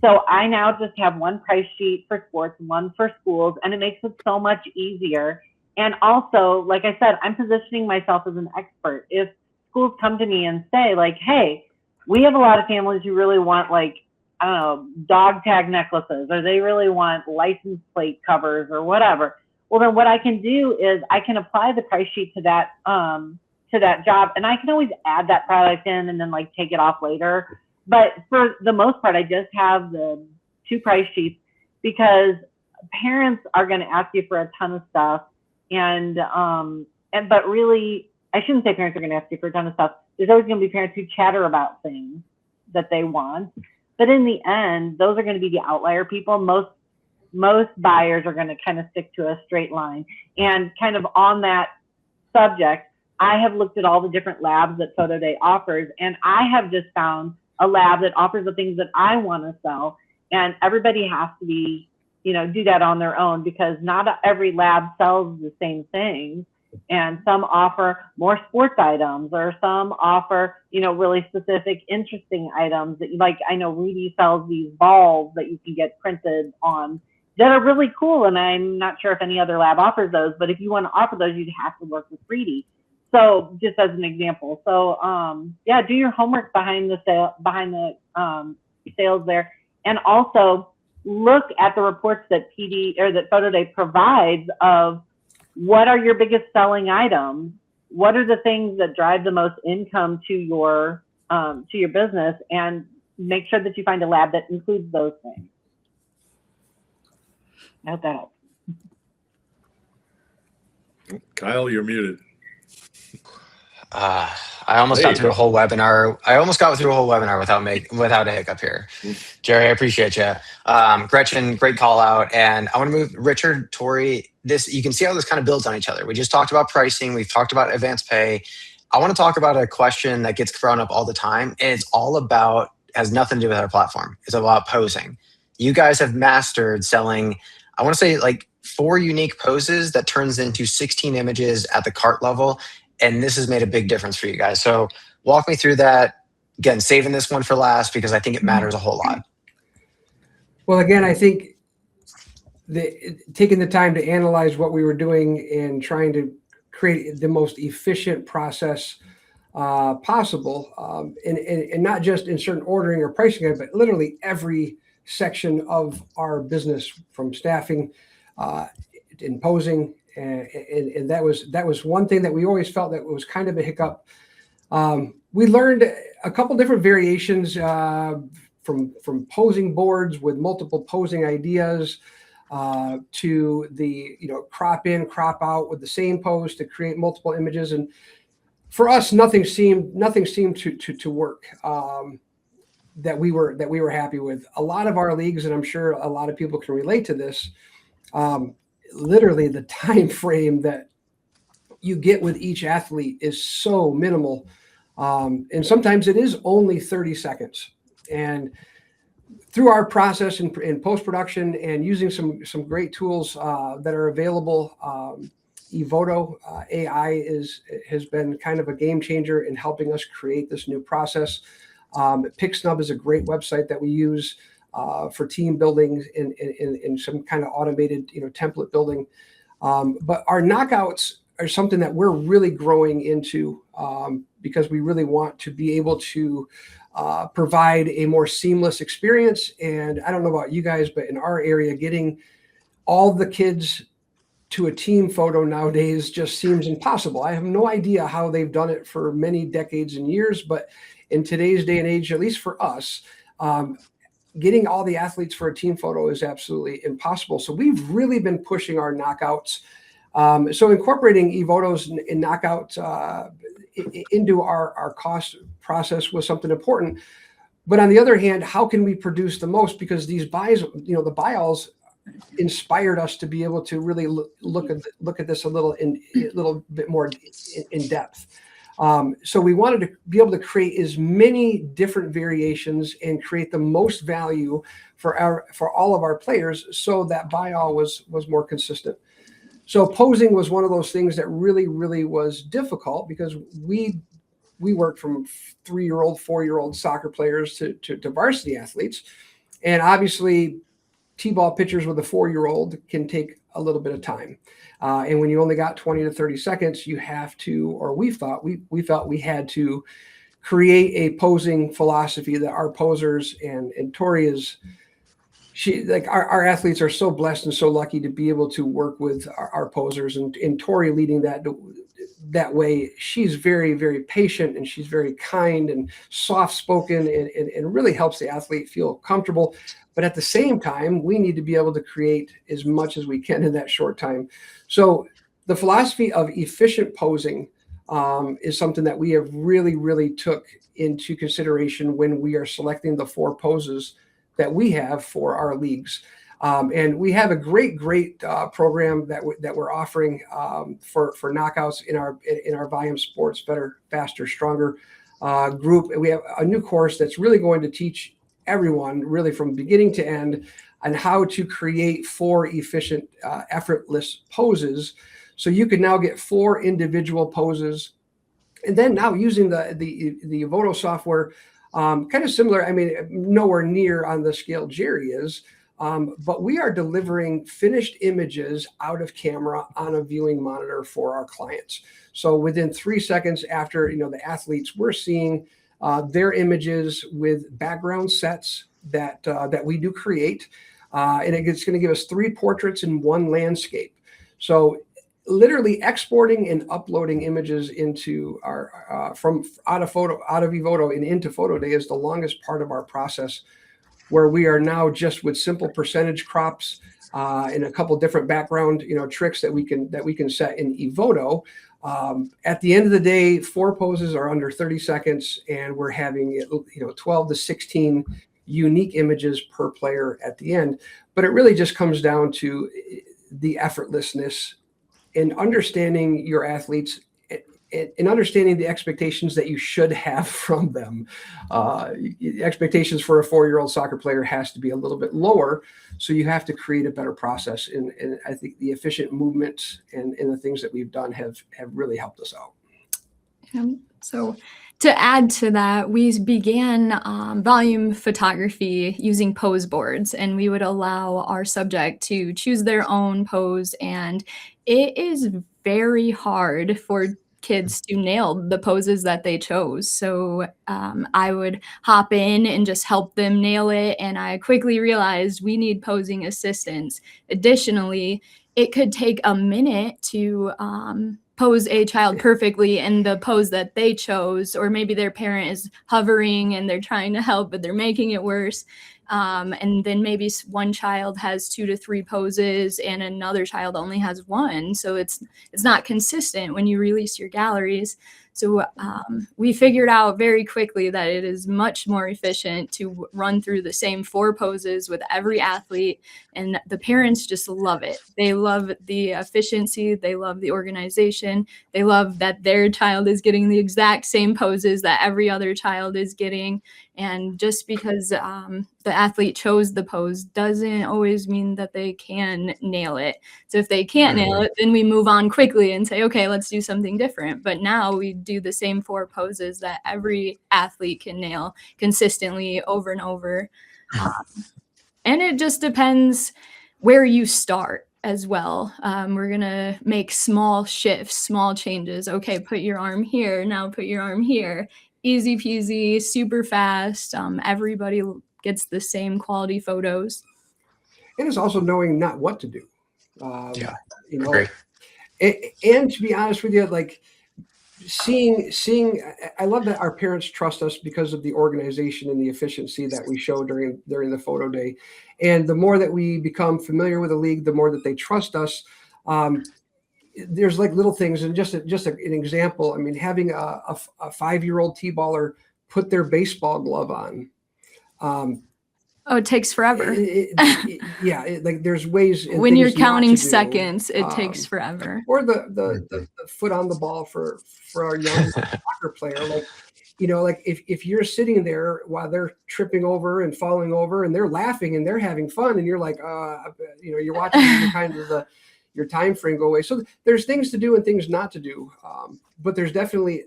So I now just have one price sheet for sports, one for schools, and it makes it so much easier. And also, like I said, I'm positioning myself as an expert. If schools come to me and say, like, hey, we have a lot of families who really want, like, I don't know, dog tag necklaces, or they really want license plate covers or whatever. Well, then what I can do is I can apply the price sheet to that job, and I can always add that product in and then like take it off later. But for the most part, I just have the 2 price sheets because parents are going to ask you for a ton of stuff, but really, I shouldn't say parents are going to ask you for a ton of stuff. There's always going to be parents who chatter about things that they want, but in the end, those are going to be the outlier people. Most buyers are going to kind of stick to a straight line. And kind of on that subject, I have looked at all the different labs that PhotoDay offers, and I have just found a lab that offers the things that I want to sell. And everybody has to be, do that on their own, because not every lab sells the same thing. And some offer more sports items, or some offer, really specific, interesting items that like, I know Rudy sells these balls that you can get printed on that are really cool. And I'm not sure if any other lab offers those, but if you want to offer those, you'd have to work with 3D. So just as an example. So yeah, do your homework behind the sales there. And also look at the reports that PhotoDay provides of what are your biggest selling items? What are the things that drive the most income to your business? And make sure that you find a lab that includes those things. I hope that helps. Kyle, you're muted. I almost got through a whole webinar. Without a hiccup here. Jerry, I appreciate you. Gretchen, great call out. And I want to move Richard, Tori. You can see how this kind of builds on each other. We just talked about pricing. We've talked about advanced pay. I want to talk about a question that gets thrown up all the time. And has nothing to do with our platform. It's about posing. You guys have mastered selling, I want to say like 4 unique poses that turns into 16 images at the cart level. And this has made a big difference for you guys. So walk me through that. Again, saving this one for last because I think it matters a whole lot. Well, again, I think taking the time to analyze what we were doing and trying to create the most efficient process possible, and not just in certain ordering or pricing, but literally every section of our business, from staffing and posing. And that was one thing that we always felt that was kind of a hiccup. We learned a couple different variations from posing boards with multiple posing ideas to the crop in, crop out with the same pose to create multiple images. And for us, nothing seemed to work that we were happy with. A lot of our leagues, and I'm sure a lot of people can relate to this. Literally the time frame that you get with each athlete is so minimal. And sometimes it is only 30 seconds. And through our process in post-production and using some great tools that are available, eVoto AI has been kind of a game changer in helping us create this new process. PickSnub is a great website that we use for team building and some kind of automated template building. But our knockouts are something that we're really growing into because we really want to be able to provide a more seamless experience. And I don't know about you guys, but in our area, getting all the kids to a team photo nowadays just seems impossible. I have no idea how they've done it for many decades and years, but in today's day and age, at least for us, getting all the athletes for a team photo is absolutely impossible. So we've really been pushing our knockouts. So incorporating eVotos and knockouts into our cost process was something important. But on the other hand, how can we produce the most? Because these buys, the buy-alls inspired us to be able to really look at this a little bit more in depth. So we wanted to be able to create as many different variations and create the most value for all of our players, so that buy-all was more consistent. So posing was one of those things that really, really was difficult because we worked from 3-year-old, 4-year-old soccer players to varsity athletes. And obviously, T-ball pitchers with a 4-year-old can take a little bit of time. And when you only got 20 to 30 seconds, you have to, or we felt we had to create a posing philosophy that our posers and Tori is, like our athletes are so blessed and so lucky to be able to work with our posers, and Tori leading that way. She's very, very patient, and she's very kind and soft-spoken, and really helps the athlete feel comfortable. But at the same time, we need to be able to create as much as we can in that short time. So the philosophy of efficient posing is something that we have really, really took into consideration when we are selecting the 4 poses that we have for our leagues. And we have a great program that we're offering for knockouts in our Volume Sports Better, Faster, Stronger group. And we have a new course that's really going to teach everyone, really from beginning to end, on how to create 4 efficient, effortless poses. So you can now get 4 individual poses, and then now using the Evoto software, kind of similar. I mean, nowhere near on the scale Jerry is. But we are delivering finished images out of camera on a viewing monitor for our clients. So within 3 seconds after, the athletes, we're seeing their images with background sets that we do create. And it's going to give us 3 portraits in 1 landscape. So literally exporting and uploading images into our out of Evoto and into PhotoDay is the longest part of our process, where we are now just with simple percentage crops and a couple different background tricks that we can set in Evoto. At the end of the day, 4 poses are under 30 seconds, and we're having 12 to 16 unique images per player at the end. But it really just comes down to the effortlessness and understanding your athletes and understanding the expectations that you should have from them. Expectations for a 4-year-old soccer player has to be a little bit lower. So you have to create a better process. And I think the efficient movements and the things that we've done have really helped us out. So to add to that, we began volume photography using pose boards, and we would allow our subject to choose their own pose. And it is very hard for kids to nail the poses that they chose. So I would hop in and just help them nail it. And I quickly realized we need posing assistance. Additionally, it could take a minute to pose a child perfectly in the pose that they chose, or maybe their parent is hovering and they're trying to help, but they're making it worse. And then maybe one child has 2 to 3 poses and another child only has 1. So it's not consistent when you release your galleries. So we figured out very quickly that it is much more efficient to run through the same 4 poses with every athlete, and the parents just love it. They love the efficiency. They love the organization. They love that their child is getting the exact same poses that every other child is getting. And just because the athlete chose the pose doesn't always mean that they can nail it. So if they can't nail it, then we move on quickly and say, okay, let's do something different. But now we do the same 4 poses that every athlete can nail consistently over and over. And it just depends where you start as well. We're going to make small shifts, small changes. Okay, put your arm here. Now put your arm here. Easy peasy, super fast. Everybody gets the same quality photos. And it's also knowing not what to do. Great. And to be honest with you, like seeing, I love that our parents trust us because of the organization and the efficiency that we show during the photo day. And the more that we become familiar with the league, the more that they trust us. There's like little things, and just an example. I mean, having a 5-year-old T-baller put their baseball glove on. It takes forever. Like there's ways. When you're counting seconds, it takes forever. Or the foot on the ball for our young soccer player. Like, if you're sitting there while they're tripping over and falling over and they're laughing and they're having fun, and you're like, you're watching kind of your time frame go away. So there's things to do and things not to do. But there's definitely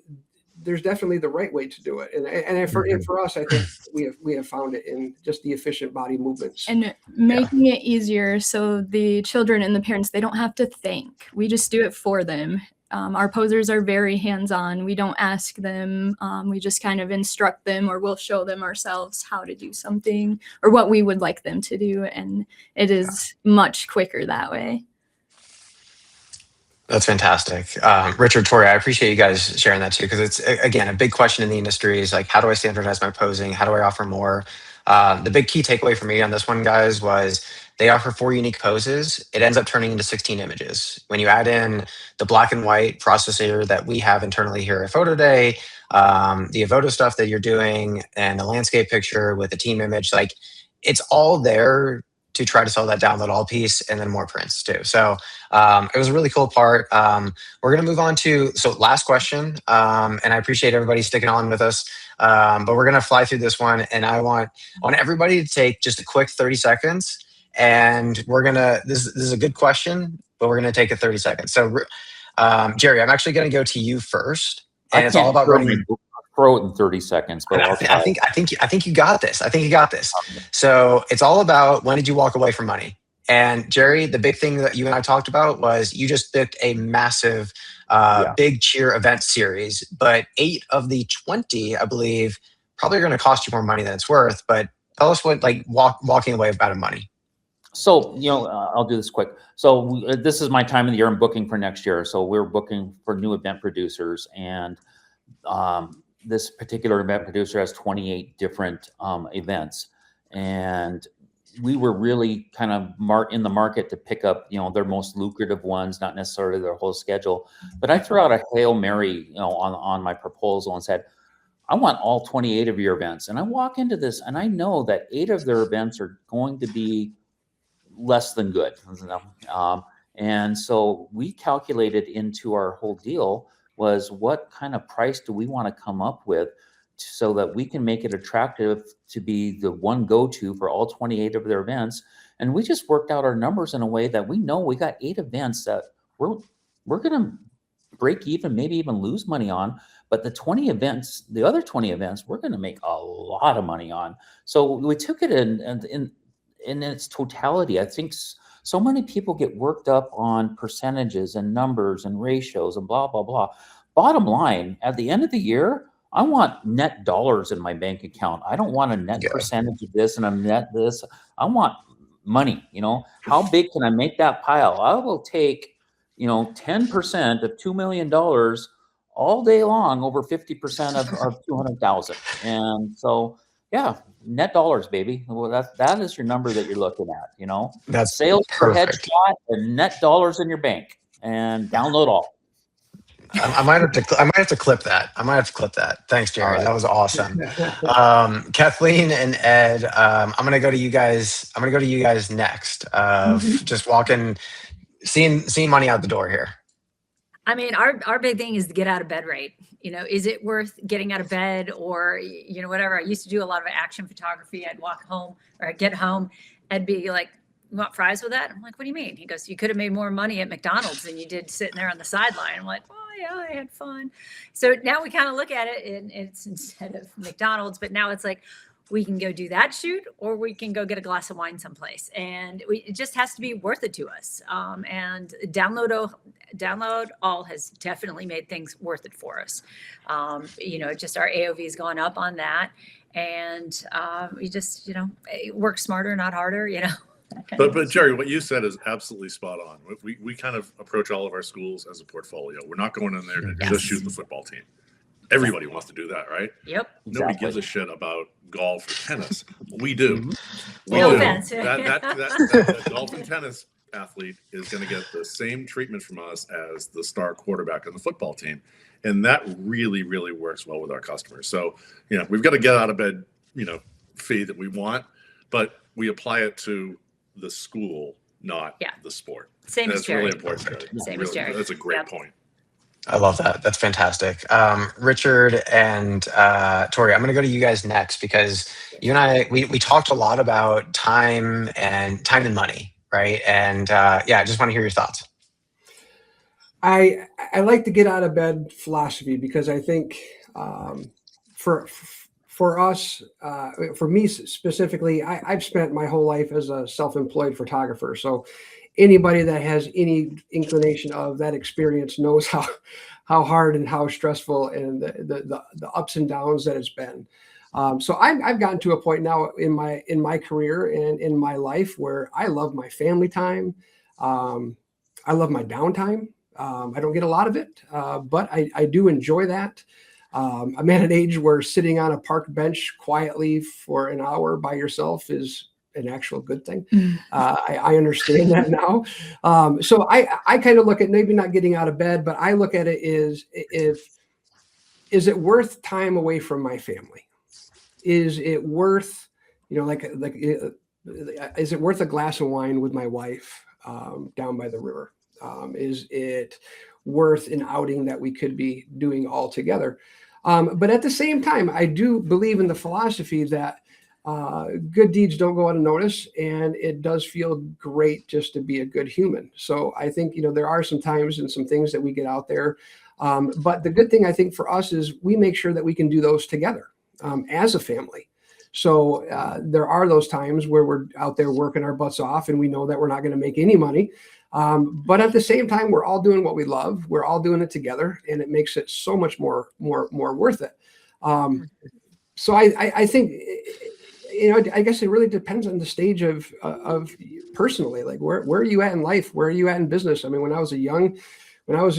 there's definitely the right way to do it. And for us, I think we have found it in just the efficient body movements. And making it easier so the children and the parents, they don't have to think. We just do it for them. Our posers are very hands-on. We don't ask them. We just kind of instruct them, or we'll show them ourselves how to do something or what we would like them to do. And it is much quicker that way. That's fantastic. Richard, Tori, I appreciate you guys sharing that too, because it's, again, a big question in the industry is like, how do I standardize my posing? How do I offer more? The big key takeaway for me on this one, guys, was they offer 4 unique poses. It ends up turning into 16 images. When you add in the black and white processor that we have internally here at PhotoDay, the Avoto stuff that you're doing, and the landscape picture with the team image, like it's all there to try to sell that download all piece, and then more prints too. So it was a really cool part. We're going to move on to, so last question. And I appreciate everybody sticking on with us. But we're going to fly through this one. And I want everybody to take just a quick 30 seconds. And we're going to, this is a good question, but we're going to take a 30 seconds. So Jerry, I'm actually going to go to you first. And it's all about running. Throw it in 30 seconds, but I think you got this. I think you got this. So it's all about, when did you walk away from money? And Jerry, the big thing that you and I talked about was you just booked a massive big cheer event series, but 8 of the 20, I believe, probably are going to cost you more money than it's worth. But tell us what, like, walking away with out of money. So, I'll do this quick. So this is my time of the year. I'm booking for next year. So we're booking for new event producers, and this particular event producer has 28 different events, and we were really kind of in the market to pick up, their most lucrative ones, not necessarily their whole schedule. But I threw out a Hail Mary, on my proposal and said, I want all 28 of your events. And I walk into this and I know that 8 of their events are going to be less than good. And so we calculated into our whole deal was, what kind of price do we want to come up with so that we can make it attractive to be the one go-to for all 28 of their events. And we just worked out our numbers in a way that we know we got 8 events that we're going to break even, maybe even lose money on. But the other 20 events, we're going to make a lot of money on. So we took it in its totality. I think so many people get worked up on percentages and numbers and ratios and blah, blah, blah. Bottom line, at the end of the year, I want net dollars in my bank account. I don't want a net percentage of this and a net this. I want money. How big can I make that pile? I will take, 10% of $2 million all day long, over 50% of 200,000. And so, net dollars, baby. Well, that is your number that you're looking at. That's sales perfect. Per headshot and net dollars in your bank, and download all. I might have to clip that. Thanks, Jerry. Right. That was awesome. Kathleen and Ed, I'm going to go to you guys. I'm going to go to you guys next. Just seeing money out the door here. I mean, our big thing is the get out of bed rate. Is it worth getting out of bed, or, whatever. I used to do a lot of action photography. I'd walk home, or I'd get home and be like, you want fries with that? I'm like, what do you mean? He goes, you could have made more money at McDonald's than you did sitting there on the sideline. I'm like, oh yeah, I had fun. So now we kind of look at it, and it's instead of McDonald's, but now it's like, we can go do that shoot, or we can go get a glass of wine someplace. And it just has to be worth it to us. And download all has definitely made things worth it for us. Just our AOV has gone up on that. And we just, work smarter, not harder, But Jerry, what you said is absolutely spot on. We kind of approach all of our schools as a portfolio. We're not going in there to just shoot the football team. Everybody wants to do that, right? Yep. Nobody gives a shit about golf or tennis. We do. No offense. That golf and tennis athlete is going to get the same treatment from us as the star quarterback on the football team. And that really, really works well with our customers. So, we've got to get out of bed, fee that we want, but we apply it to the school, not the sport. Same as Jerry. That's really important. Same as Jerry. That's a great point. I love that. That's fantastic. Richard and Tori, I'm going to go to you guys next, because you and I, we talked a lot about time and money, right? And I just want to hear your thoughts. I like to get out of bed philosophy, because I think for us, for me specifically, I've spent my whole life as a self-employed photographer. So anybody that has any inclination of that experience knows how hard and how stressful and the ups and downs that it's been. So I've gotten to a point now in my career and in my life where I love my family time. I love my downtime. I don't get a lot of it, but I do enjoy that. I'm at an age where sitting on a park bench quietly for an hour by yourself is an actual good thing. I understand that now. So I kind of look at maybe not getting out of bed, but I look at it is it worth time away from my family? Is it worth, is it worth a glass of wine with my wife down by the river? Is it worth an outing that we could be doing all together? But at the same time, I do believe in the philosophy that good deeds don't go unnoticed, and it does feel great just to be a good human. So I think, there are some times and some things that we get out there. But the good thing, I think, for us is we make sure that we can do those together as a family. So there are those times where we're out there working our butts off and we know that we're not going to make any money. But at the same time, we're all doing what we love. We're all doing it together, and it makes it so much more worth it. So I think, I guess it really depends on the stage of personally, like where are you at in life? Where are you at in business? I mean, when I was in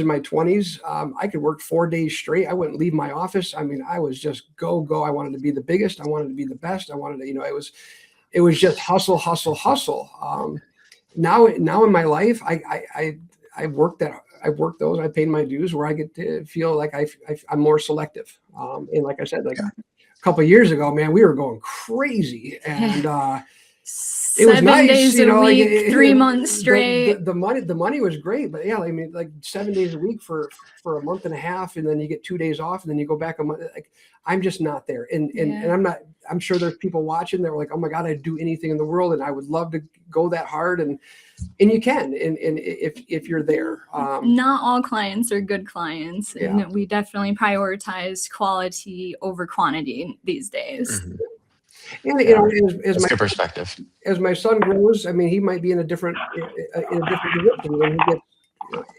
my 20s, I could work 4 days straight. I wouldn't leave my office. I mean, I was just go. I wanted to be the biggest. I wanted to be the best. I wanted to, it was just hustle. Now in my life, I've worked those. I paid my dues where I get to feel like I'm more selective. And like I said, like a couple of years ago, man, we were going crazy, and it was 7 nice, days a week, 3 months straight. The money was great, but yeah, I mean, like 7 days a week for a month and a half, and then you get 2 days off, and then you go back a month. Like, I'm just not there, and I'm sure there's people watching that were like, oh my God, I'd do anything in the world, and I would love to go that hard, and you can, and if you're there. Not all clients are good clients, and we definitely prioritize quality over quantity these days. Mm-hmm. And That's good perspective. As my son grows, I mean, he might be in a different direction when he gets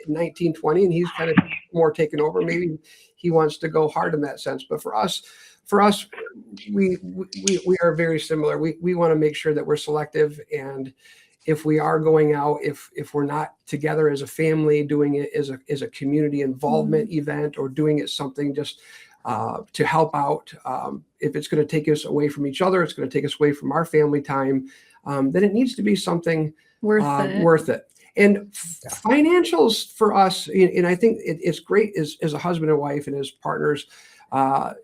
19, 20, and he's kind of more taken over. Maybe he wants to go hard in that sense. But for us, we are very similar. We want to make sure that we're selective, and if we are going out, if we're not together as a family, doing it as a community involvement event, or doing it something just to help out. If it's going to take us away from each other, it's going to take us away from our family time, then it needs to be something worth it. And financials for us, and I think it's great as a husband and wife and as partners.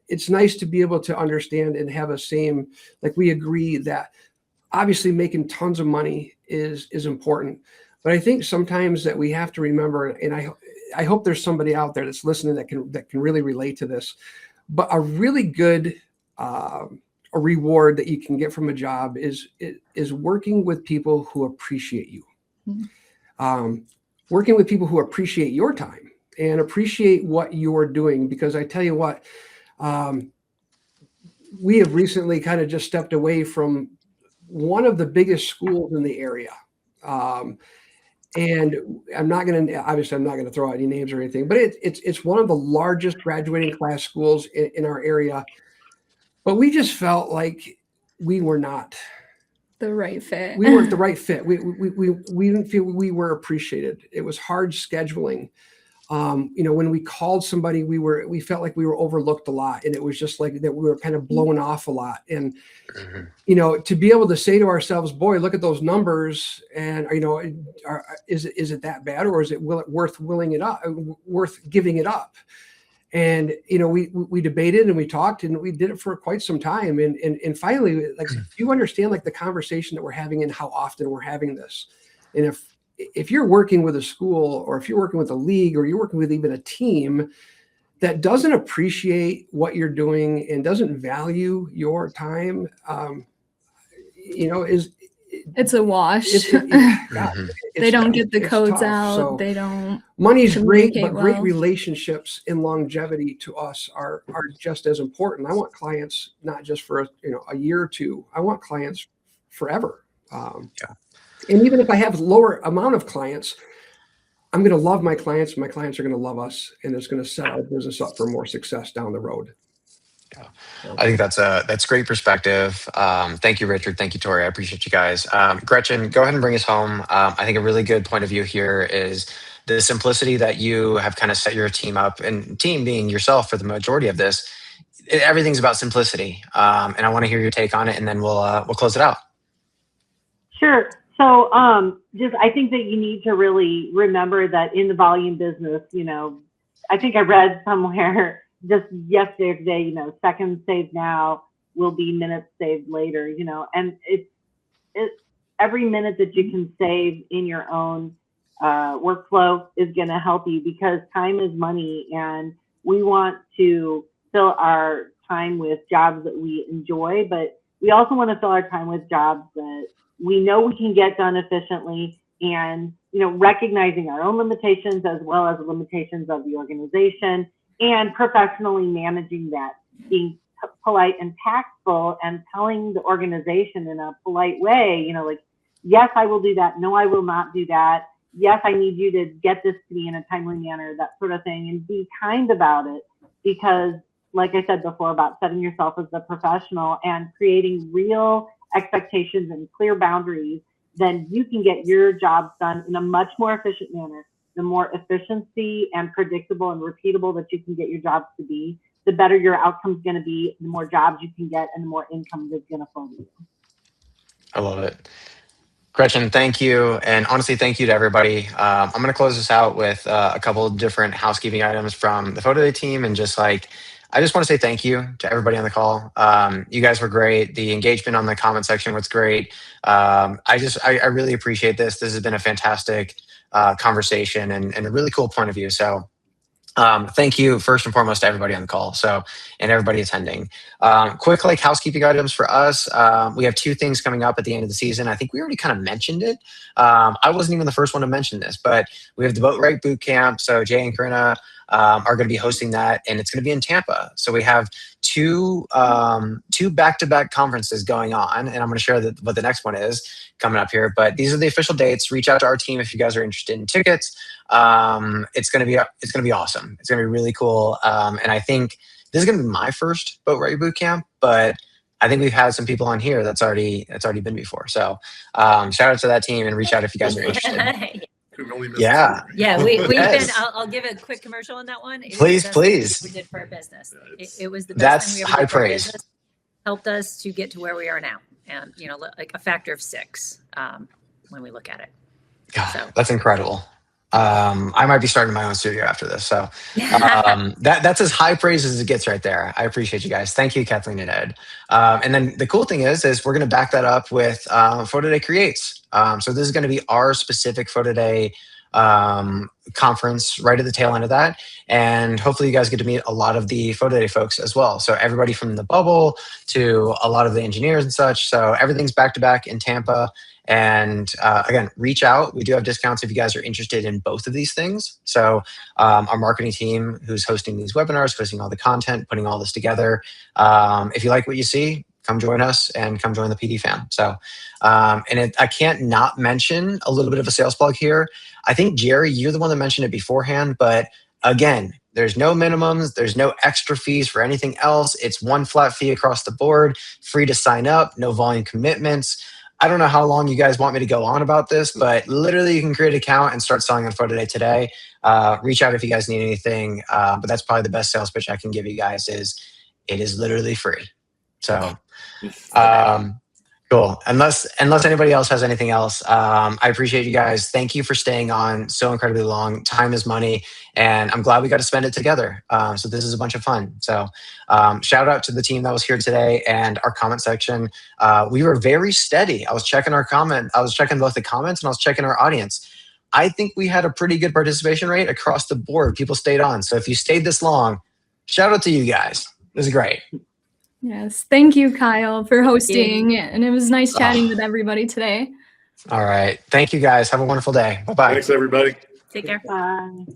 It's nice to be able to understand and have a same, like we agree that obviously making tons of money is important. But I think sometimes that we have to remember, and I hope there's somebody out there that's listening that can really relate to this, but a really good a reward that you can get from a job is working with people who appreciate you. Mm-hmm. Working with people who appreciate your time and appreciate what you're doing, because I tell you what, we have recently kind of just stepped away from one of the biggest schools in the area. And I'm not going to throw out any names or anything, but it's one of the largest graduating class schools in our area. But we just felt like we were not the right fit. We weren't the right fit. We didn't feel we were appreciated. It was hard scheduling. When we called somebody, we felt like we were overlooked a lot, and it was just like that we were kind of blown off a lot. And to be able to say to ourselves, "Boy, look at those numbers," and is it that bad, or is it worth giving it up? And we debated and we talked and we did it for quite some time. And finally, like, if you understand like the conversation that we're having and how often we're having this, and if you're working with a school, or if you're working with a league, or you're working with even a team that doesn't appreciate what you're doing and doesn't value your time, it's a wash. They don't get the codes out. So they don't. Money's great, but great relationships and longevity to us are just as important. I want clients not just for a year or two. I want clients forever. And even if I have lower amount of clients, I'm going to love my clients. My clients are going to love us, and it's going to set our business up for more success down the road. Yeah, I think that's great perspective. Thank you, Richard. Thank you, Tori. I appreciate you guys. Gretchen, go ahead and bring us home. I think a really good point of view here is the simplicity that you have kind of set your team up, and team being yourself for the majority of this. Everything's about simplicity, and I want to hear your take on it, and then we'll close it out. Sure. So I think that you need to really remember that in the volume business, I think I read somewhere just yesterday or today, seconds saved now will be minutes saved later, and it's every minute that you can save in your own workflow is going to help you, because time is money, and we want to fill our time with jobs that we enjoy, but we also want to fill our time with jobs that we know we can get done efficiently, and recognizing our own limitations as well as the limitations of the organization, and professionally managing that, being polite and tactful, and telling the organization in a polite way, like, yes, I will do that. No, I will not do that. Yes, I need you to get this to me in a timely manner, that sort of thing, and be kind about it, because like I said before about setting yourself as the professional and creating real expectations and clear boundaries, then you can get your jobs done in a much more efficient manner. The more efficiency and predictable and repeatable that you can get your jobs to be, the better your outcome's going to be, the more jobs you can get, and the more income is going to flow to you. I love it. Gretchen, thank you. And honestly, thank you to everybody. I'm going to close this out with a couple of different housekeeping items from the PhotoDay team. And I just want to say thank you to everybody on the call. You guys were great. The engagement on the comment section was great. I really appreciate this. This has been a fantastic conversation and a really cool point of view. So thank you first and foremost to everybody on the call. And everybody attending. Quick housekeeping items for us. We have two things coming up at the end of the season. I think we already kind of mentioned it. I wasn't even the first one to mention this, but we have the Boat Right Boot Camp. So Jay and Karina are going to be hosting that, and it's going to be in Tampa. So we have two back-to-back conferences going on, and I'm going to share what the next one is coming up here. But these are the official dates. Reach out to our team if you guys are interested in tickets. It's going to be awesome. It's going to be really cool. And I think this is going to be my first Boat Right Boot Camp, but I think we've had some people on here that's already been before. So shout out to that team, and reach out if you guys are interested. Yeah, we've been. I'll give a quick commercial on that one. Please. We did for our business. It was the best thing we ever high did for our praise. business. Helped us to get to where we are now, and like a factor of 6 when we look at it. God, that's incredible. I might be starting my own studio after this. So that's as high praise as it gets right there. I appreciate you guys. Thank you, Kathleen and Ed. And then the cool thing is we're going to back that up with PhotoDay Creates. So this is going to be our specific PhotoDay conference right at the tail end of that. And hopefully you guys get to meet a lot of the PhotoDay folks as well. So everybody from the bubble to a lot of the engineers and such. So everything's back to back in Tampa. And again, reach out. We do have discounts if you guys are interested in both of these things. So our marketing team who's hosting these webinars, hosting all the content, putting all this together. If you like what you see, come join us and come join the PD fam. So, I can't not mention a little bit of a sales plug here. I think, Jerry, you're the one that mentioned it beforehand, but again, there's no minimums. There's no extra fees for anything else. It's one flat fee across the board, free to sign up, no volume commitments. I don't know how long you guys want me to go on about this, but literally you can create an account and start selling on PhotoDay today. Reach out if you guys need anything. But that's probably the best sales pitch I can give you guys is it is literally free. So, cool. Unless anybody else has anything else, I appreciate you guys. Thank you for staying on so incredibly long. Time is money, and I'm glad we got to spend it together. So this is a bunch of fun. So shout out to the team that was here today and our comment section. We were very steady. I was checking both the comments and I was checking our audience. I think we had a pretty good participation rate across the board. People stayed on. So if you stayed this long, shout out to you guys. This is great. Yes. Thank you, Kyle, for hosting. And it was nice chatting with everybody today. All right. Thank you, guys. Have a wonderful day. Bye-bye. Thanks, everybody. Take care. Bye.